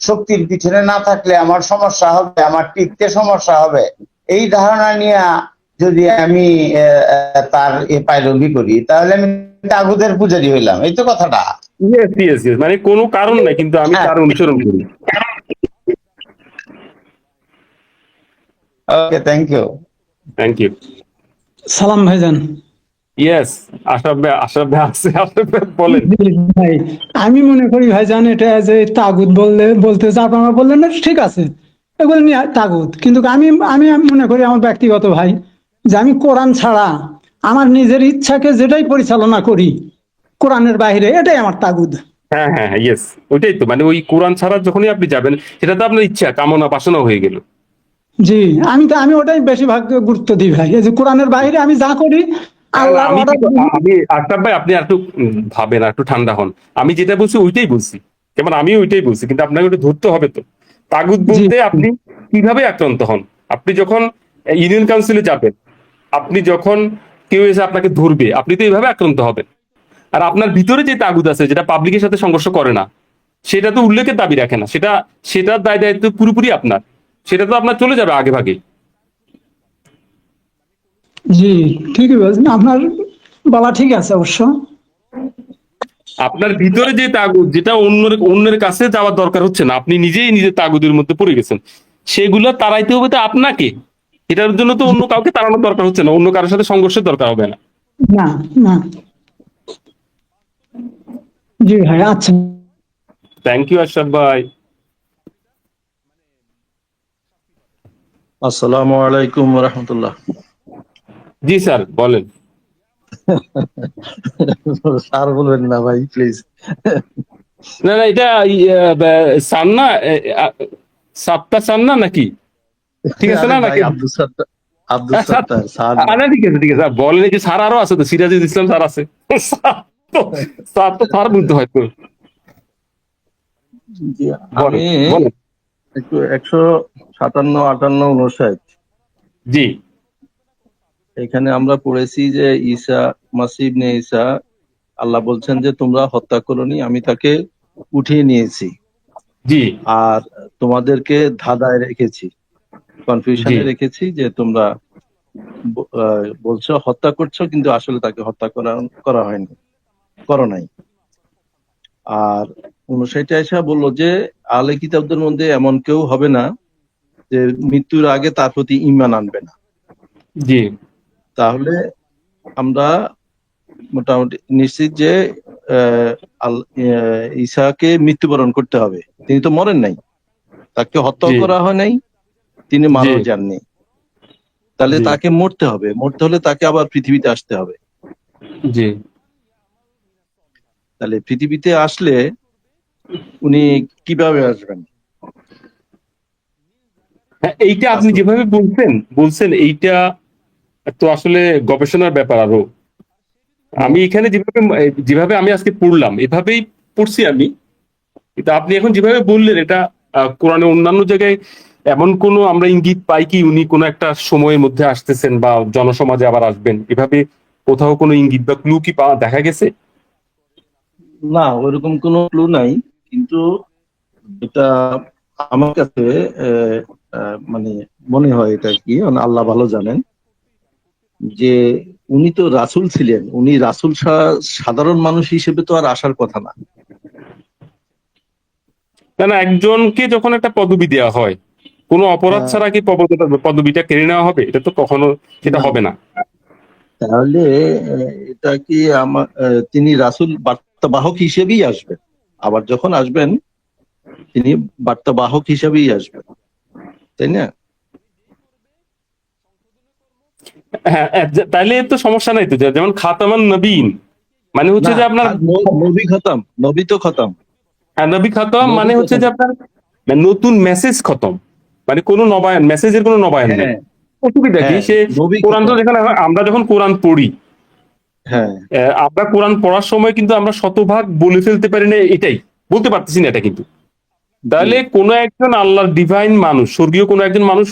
শক্তির পিছনে না থাকলে আমার সমস্যা হবে, আমার টিকতে সমস্যা হবে, এই ধারণা নিয়ে যদি আমি তার পায়রবি করি, তাহলে আমি তাগুদের পূজারি হইলাম, এই তো কথাটা। ইয়েস ইয়েস ইয়েস, মানে কোনো কারণ নাই, কিন্তু আমি হ্যাঁ, তার অনুসরণ করি। Okay, thank you. Thank you. সালাম ভাইজান। ইয়েস, আশরাফ ভাই, আশরাফ ভাই আছে, আশরাফ ভাই বলেন। জি ভাই, আমি মনে করি ভাইজান, এটা যে তাগুত বলতে যা আপনারা বললেন না, ঠিক আছে, এগুলো নিয়ে তাগুত, কিন্তু আমি আমি মনে করি আমার ব্যক্তিগত ভাই, যে আমি কোরআন ছাড়া আমার নিজের ইচ্ছাকে যেটাই পরিচালনা করি কোরআনের বাইরে, এটাই আমার তাগুত। হ্যাঁ হ্যাঁ হ্যাঁ, ইয়েস, ওইটাই তো, মানে ওই কোরআন ছাড়া যখনই আপনি যাবেন, সেটা তো আপনার ইচ্ছা, কামনা বাসনা হয়ে গেল। জি, আমি ওটাই বেশিরভাগ গুরুত্ব দিই ভাই, এই যে কোরআনের বাইরে আমি যা করি আল্লাহর আমি অর্ডার। কিন্তু আমি আশরাফ ভাই, আপনি একটু ভাবেন, একটু ঠান্ডা হন। আমি যেটা বলছি ওইটাই বলছি, যেমন আমি ওইটাই বলছি, কিন্তু আপনাকে ওটা ধরতে হবে তো। তাগুত জি বলতে আপনি কিভাবে আক্রান্ত হন? আপনি যখন ইউনিয়ন কাউন্সিলে যাবেন, আপনি যখন কেউ এসে আপনাকে ধরবে, আপনি তো এইভাবে আক্রান্ত হবেন। আর আপনার ভিতরে যে তাগুত আছে, যেটা পাবলিকের সাথে সংঘর্ষ করে না, সেটা তো উল্লেখের দাবি রাখে না, সেটার দায় দায়িত্ব পুরোপুরি আপনার, সেটা তো আপনার চলে যাবে আগে ভাগে। জি, ঠিকই বলছেন আপনার বলা, ঠিক আছে অবশ্য। আপনার ভিতরে যে তাগুদ, যেটা অন্যের অন্যের কাছে যাওয়ার দরকার হচ্ছে না, আপনি নিজেই নিজের তাগুদের মধ্যে পড়ে গেছেন, সেগুলো তাড়াইতে হবে তো আপনাকে। এটার জন্য তো অন্য কাউকে তাড়ানোর দরকার হচ্ছে না, অন্য কারোর সাথে সংঘর্ষের দরকার হবে না। না, না। জি ভাই, আচ্ছা। থ্যাংক ইউ আশরাফ ভাই। আসসালামু আলাইকুম রহমতুল্লাহ। জি স্যার, বলেন। আর বলবেন না ভাই, প্লিজ। না না, এটা সান না, সাতটা সান না নাকি? ঠিক আছে না নাকি? আব্দুল সত্তার, আব্দুল সত্তার স্যার। আরে ঠিক আছে ঠিক আছে, বলেন যে স্যার আরো আছে তো, সিরাজুল ইসলাম স্যার আছে। স্যার তো স্যার বলতে হয় তো। বলেন আমি বলেন। একটু 157, 58, 59 জি এখানে আমরা পড়েছি যে ঈসা মাসীহ ইবনে ঈসা, আল্লাহ বলছেন যে তোমরা হত্যা করোনি, আমি তাকে উঠিয়ে নিয়েছি, জি আর তোমাদেরকে ধাঁধায় রেখেছি, জি কনফিউশনে রেখেছি, যে তোমরা বলছো হত্যা করছো, কিন্তু আসলে তাকে হত্যা করা হয়নি, করো নাই। আর 59 এসে বললো যে আহলে কিতাবদের মধ্যে এমন কেউ হবে না যে মৃত্যুর আগে তার প্রতি ঈমান আনবে না, জি তাহলে আমরা মোটামুটি নিশ্চিত যে ঈসাকে মৃত্যুবরণ করতে হবে। তিনি তো মরেন নাই, তাকে হত্যা জি করা হয় নাই, তিনি জি মারাও যাননি। তাহলে জি তাকে মরতে হবে, মরতে হলে তাকে আবার পৃথিবীতে আসতে হবে। জি। তাহলে পৃথিবীতে আসলে উনি কিভাবে আসবেন? হ্যাঁ, এইটা আপনি আসলে যেভাবে বলছেন এইটা তো আসলে গবেষণার ব্যাপার আরো। আমি এখানে যেভাবে আমি আজকে পড়লাম এভাবেই পড়ছি আমি, কিন্তু আপনি এখন যেভাবে বললেন এটা কোরআনে অন্যান্য জায়গায় এমন কোন আমরা ইঙ্গিত পাই কি উনি কোন একটা সময়ের মধ্যে আসতেছেন বা জনসমাজে আবার আসবেন, এভাবে কোথাও কোনো ইঙ্গিত বা ক্লু কি পাওয়া দেখা গেছে? না, ওইরকম কোনো ক্লু নাই, কিন্তু এটা আমার কাছে মানে মনে হয় এটা কি, মানে আল্লাহ ভালো জানেন, যে উনি তো রাসূল ছিলেন, উনি রাসূল সাধারণ মানুষ হিসেবে তো আর আসার কথা না। না না, একজনকে যখন একটা পদবি দেওয়া হয় কোনো অপরাধ আহ, ছাড়া কি পদবিটা কেড়ে নেওয়া হবে? এটা তো কখনো সেটা না, হবে না। তাহলে এটা কি তিনি রাসূল বার্তাবাহক হিসেবেই আসবেন। আবার যখন আসবেন তিনি বার্তাবাহক হিসেবেই আসবেন, তাই না? হ্যাঁ তাইলে তো সমস্যা নাই তো, যেমন খাতামান নবীন মানে হচ্ছে না, যে আপনার নবী খতম, নবী তো খতম, হ্যাঁ, নবী খতম নবী মানে তো হচ্ছে যে খতম। আপনার নতুন মেসেজ খতম, মানে কোনো নবায়ন, মেসেজের কোনো নবায়ন নেই। হ্যাঁ, অসুবিধা কি? হ্যাঁ, সে নবী কোরআন তো খতম। যেখানে আমরা যখন কোরআন পড়ি, হ্যাঁ, আমরা কোরআন পড়ার সময় কিন্তু আমরা শতভাগ বলে ফেলতে পারি না, এটাই বলতে পারতেছি না এটা কিন্তু। জি। তাহলে কোনো একজন আল্লাহর ডিভাইন মানুষ, স্বর্গীয় কোনো একজন মানুষ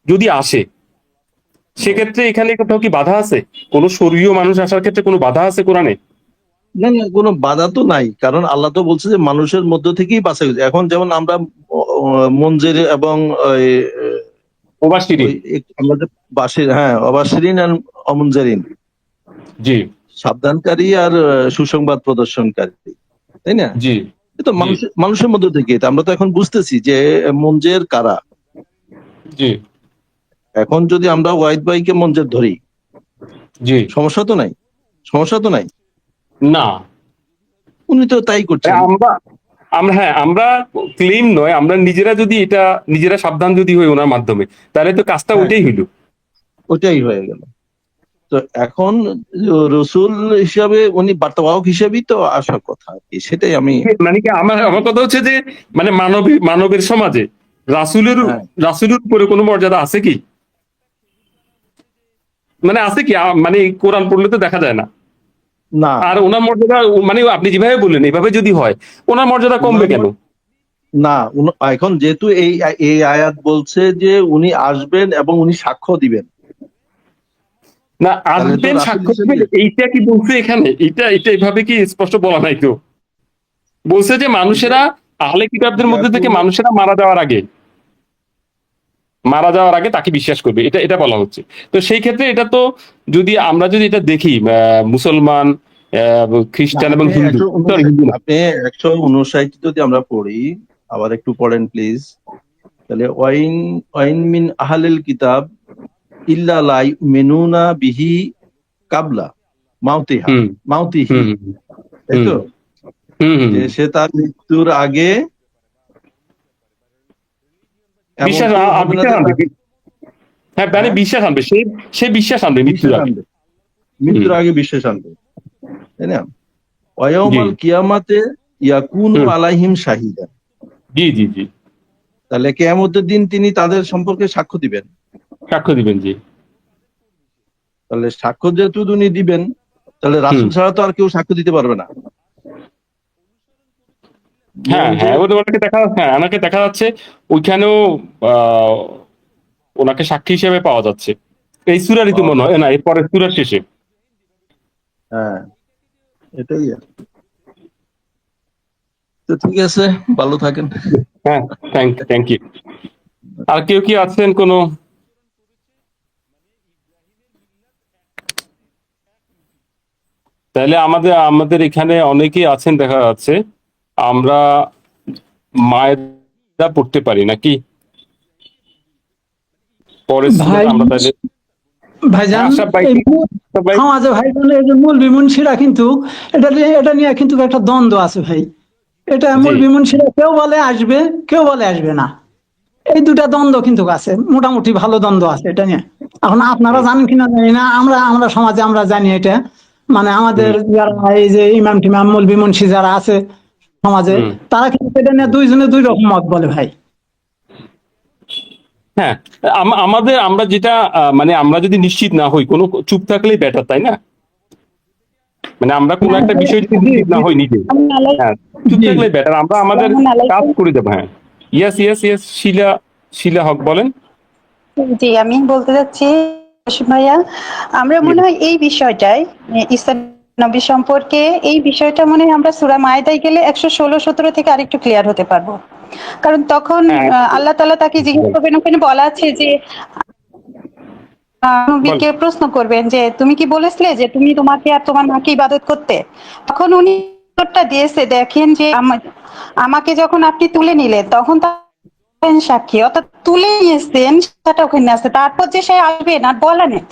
যদি আসে, সেক্ষেত্রে এখানে কোথাও কি বাধা আছে? কোন স্বর্গীয় মানুষ আসার ক্ষেত্রে কোনো বাধা আছে কোরআনে? না না, কোনো বাধা তো নাই, কারণ আল্লাহ তো বলছে যে মানুষের মধ্য থেকেই বাছাই হয়েছে। এখন যেমন আমরা মঞ্জের এবং মুবাশশিরিন। আমরা যে হ্যাঁ, অবাশিরিন আর অমুনজারিন, জি সাবধানকারী আর সুসংবাদ প্রদর্শনকারী, তাই না? জি এ তো জি মানুষের মধ্য থেকে, তো আমরা তো এখন বুঝতেছি যে মঞ্জের কারা। জি এখন যদি আমরা ওয়াহিদ ভাইকে মঞ্জের ধরি, জি। সমস্যা তো নাই, সমস্যা তো নাই, না, উনি তো তাই করছেন। আমরা আমরা হ্যাঁ আমরা ক্লেম নয়, আমরা নিজেরা যদি এটা নিজেরা সাবধান যদি হই ওনার মাধ্যমে, তাহলে তো কাজটা হ্যাঁ, ওইটাই হইল। ওটাই হয়ে গেল। তো এখন রসুল হিসাবে উনি বার্তাবাহক হিসেবেই তো আসার কথা আর কি, সেটাই আমি। মানে কি আমার আমার কথা হচ্ছে যে মানে মানবের সমাজে হ্যাঁ, রাসূলের উপরে কোনো মর্যাদা আছে কি? মানে আছে কি? মানে কোরআন পড়লে তো দেখা যায় না। না, আর ওনার মর্যাদা মানে আপনি যেভাবে বললেন এভাবে যদি হয় ওনার মর্যাদা কমবে ওনার কেন? না, এখন যেহেতু এই এই আয়াত বলছে যে উনি আসবেন এবং উনি সাক্ষ্য দিবেন, না, তাহলে তো আসবেন রাসূল সাক্ষ্য হিসেবে। দিবেন, এইটা কি বলছে এখানে? এটা এভাবে কি স্পষ্ট বলা নাই তো। বলছে যে মানুষেরা আহলে কিতাবদের মধ্যে থেকে ইয়াকুনু, মানুষেরা মারা যাওয়ার আগে তাকে বিশ্বাস করবে, এটা এটা বলা হচ্ছে। তো সেই ক্ষেত্রে এটা তো যদি আমরা যদি এটা দেখি মুসলমান, না, খ্রিস্টান এবং হিন্দু, sorry, হিন্দু না। আপনি 159 যদি আমরা পড়ি, আবার একটু পড়েন প্লিজ। তাহলে ওয়াইন ওয়াইন মিন আহলিল কিতাব ইল্লা লা ইউমিনুনা বিহি কাবলা মাউতিহা হুম মাউতিহি, হুম তাই হুম তো? হুম হুম যে হুম। সে তার মৃত্যুর আগে এমন বিশ্বাস কেউ হবে না বিশ্বাস যে আনবে। তার। হ্যাঁ, মানে হ্যাঁ, বিশ্বাস আনবে, সে বিশ্বাস আনবে মৃত্যুর বিশ্বাস আগে। আনবে, হুম। মৃত্যুর আগে বিশ্বাস আনবে, তাই না? জি ওয়ায়াউমাল কিয়ামাতে ইয়াকুনু হুম আলাইহিম শাহিদা, জি জি জি। তাহলে কিয়ামতের দিন তিনি তাদের সম্পর্কে সাক্ষ্য দিবেন। সাক্ষ্য দিবেন, জি। তাহলে সাক্ষ্য যেহেতু উনি দিবেন, তাহলে হুম। রাসূল ছাড়া তো আর কেউ সাক্ষ্য দিতে পারবে না। হ্যাঁ হ্যাঁ, মঞ্জের, ওনাকে দেখা যাচ্ছে ওইখানেও আহ ওনাকে সাক্ষী হিসেবে পাওয়া যাচ্ছে এই সূরারই তো পাওয়া মনে হয়, যাচ্ছে। না এর পরের সূরার শেষে। হ্যাঁ, এটাই আর কি। তো ঠিক আছে, ভালো থাকেন। হ্যাঁ, থ্যাংক ইউ। আর কেউ কি আছেন কোনো? তাহলে আমাদের আমাদের এখানে অনেকেই আছেন দেখা যাচ্ছে। আমরা মায়েরা পড়তে পারি নাকি? পরের ভাই সুরাটা আমরা তাহলে ভাইজান, আশরাফ ভাই এই আশরাফ ভাই সমাজে ভাইজান এই যে মৌলভী মুন্সিরা কিন্তু এটা নিয়ে কিন্তু একটা দ্বন্দ্ব আছে ভাই। এটা জি মৌলভী মুন্সিরা কেউ বলে আসবে, কেউ বলে আসবে না। এই দুটা দ্বন্দ্ব কিন্তু আছে, মোটামুটি ভালো দ্বন্দ্ব আছে এটা নিয়ে। এখন আপনারা হুম জানেন কিনা জানি না, আমরা আমরা সমাজে আমরা জানি এটা। মানে আমাদের হুম যারা এই যে ইমাম টিমাম মৌলভী মুন্সি যারা আছে সমাজে, হুম তারা কিন্তু এটা নিয়ে দুইজনে দুই রকম মত বলে ভাই। হ্যাঁ, আমাদের আমরা যেটা মানে আমরা যদি নিশ্চিত না হই, কোনো চুপ থাকলেই বেটার, তাই না? মানে আমরা কোনো একটা বিষয় যদি জি নিশ্চিত না জি হই নিজে, হ্যাঁ, চুপ জি। থাকলেই বেটার। আমরা আমাদের কাজ করে যাবো। হ্যাঁ, ইয়েস ইয়েস ইয়েস, শিলা, শিলা হক বলেন। জি, আমি বলতে চাচ্ছি জসিম ভাইয়া, আমরা জি মনে হয় এই বিষয়টায় ঈসা নবী সম্পর্কে এই বিষয়টা মনে হয় আমরা সূরা মায়েদায় গেলে 116-17 থেকে আরেকটু ক্লিয়ার হতে পারবো। কারণ তখন হ্যাঁ আল্লাহ তাআলা তাকে জিজ্ঞেস বল করবেন, ওখানে বলা আছে যে বল। নবীকে প্রশ্ন করবেন যে তুমি কি বলেছিলে যে তুমি তোমাকে আর তোমার মাকে ইবাদত করতে? তখন উনি উত্তরটা দিয়েছে, দেখেন যে আমাকে যখন আপনি তুলে নিলেন তখন সাক্ষী, অর্থাৎ তুলে নিয়েছেন সেটা ওখানে আছে, তারপর যে সে আসবেন আর বলা নেই।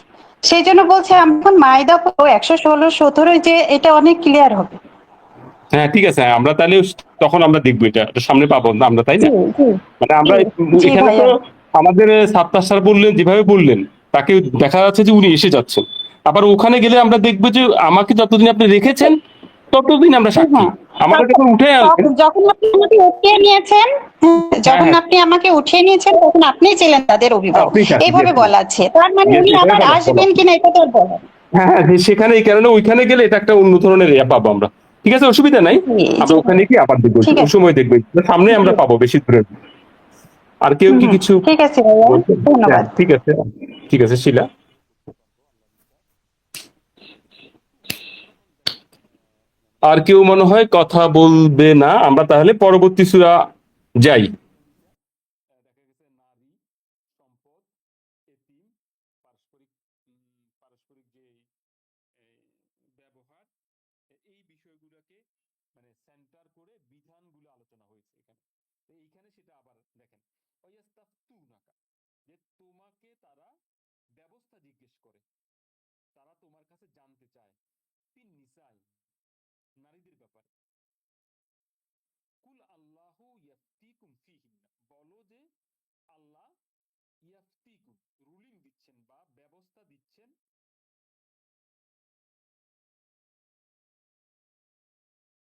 সেই জন্য বলছে আমি এখন মায়দা 116-17 যে এটা অনেক ক্লিয়ার হবে। হ্যাঁ ঠিক আছে, আমরা তাহলে তখন আমরা দেখবো এটা, এটা সামনে পাবো না আমরা, তাই জি না? জি মানে জি আমরা জি এখানে তো ভাইয়া। আমাদের সাত্তার স্যার বললেন যেভাবে বললেন, তাকে দেখা যাচ্ছে যে উনি এসে যাচ্ছেন। আবার ওখানে গেলে আমরা দেখবো যে আমাকে যতদিন আপনি রেখেছেন ততদিন আমরা সাক্ষী। হ্যাঁ, আমাদের যখন উঠে আনলেন, যখন আপনি আমাকে উঠিয়ে নিয়েছেন, হ্যাঁ যখন হ্যাঁ, আপনি আমাকে উঠিয়ে নিয়েছেন তখন আপনি ছিলেন তাদের অভিভাবক, আপনি সাক্ষী, এইভাবে বলা আছে। তার মানে ইয়েস, উনি এটাই আবার বলা বলা। আসবেন কিনা এটা তো আর বলেন। হ্যাঁ হ্যাঁ, সেখানে এই কারণে ওইখানে গেলে এটা একটা অন্য ধরনের ইয়া পাবো আমরা। ঠিক আছে, অসুবিধা নাই। জি আমরা জি ওখানে গিয়ে আবার দেখবো, ঠিক ওই আছে। সময় দেখবো, সামনে আমরা জি, পাবো বেশি দূরে। আর কেউ কি কিছু ঠিক আছে ভাইয়া, বলছেন? হ্যাঁ ধন্যবাদ। ঠিক আছে, ঠিক আছে শিলা। আর কেউ মনে হয় কথা বলবে না, আমরা তাহলে পরবর্তী সূরা যাই।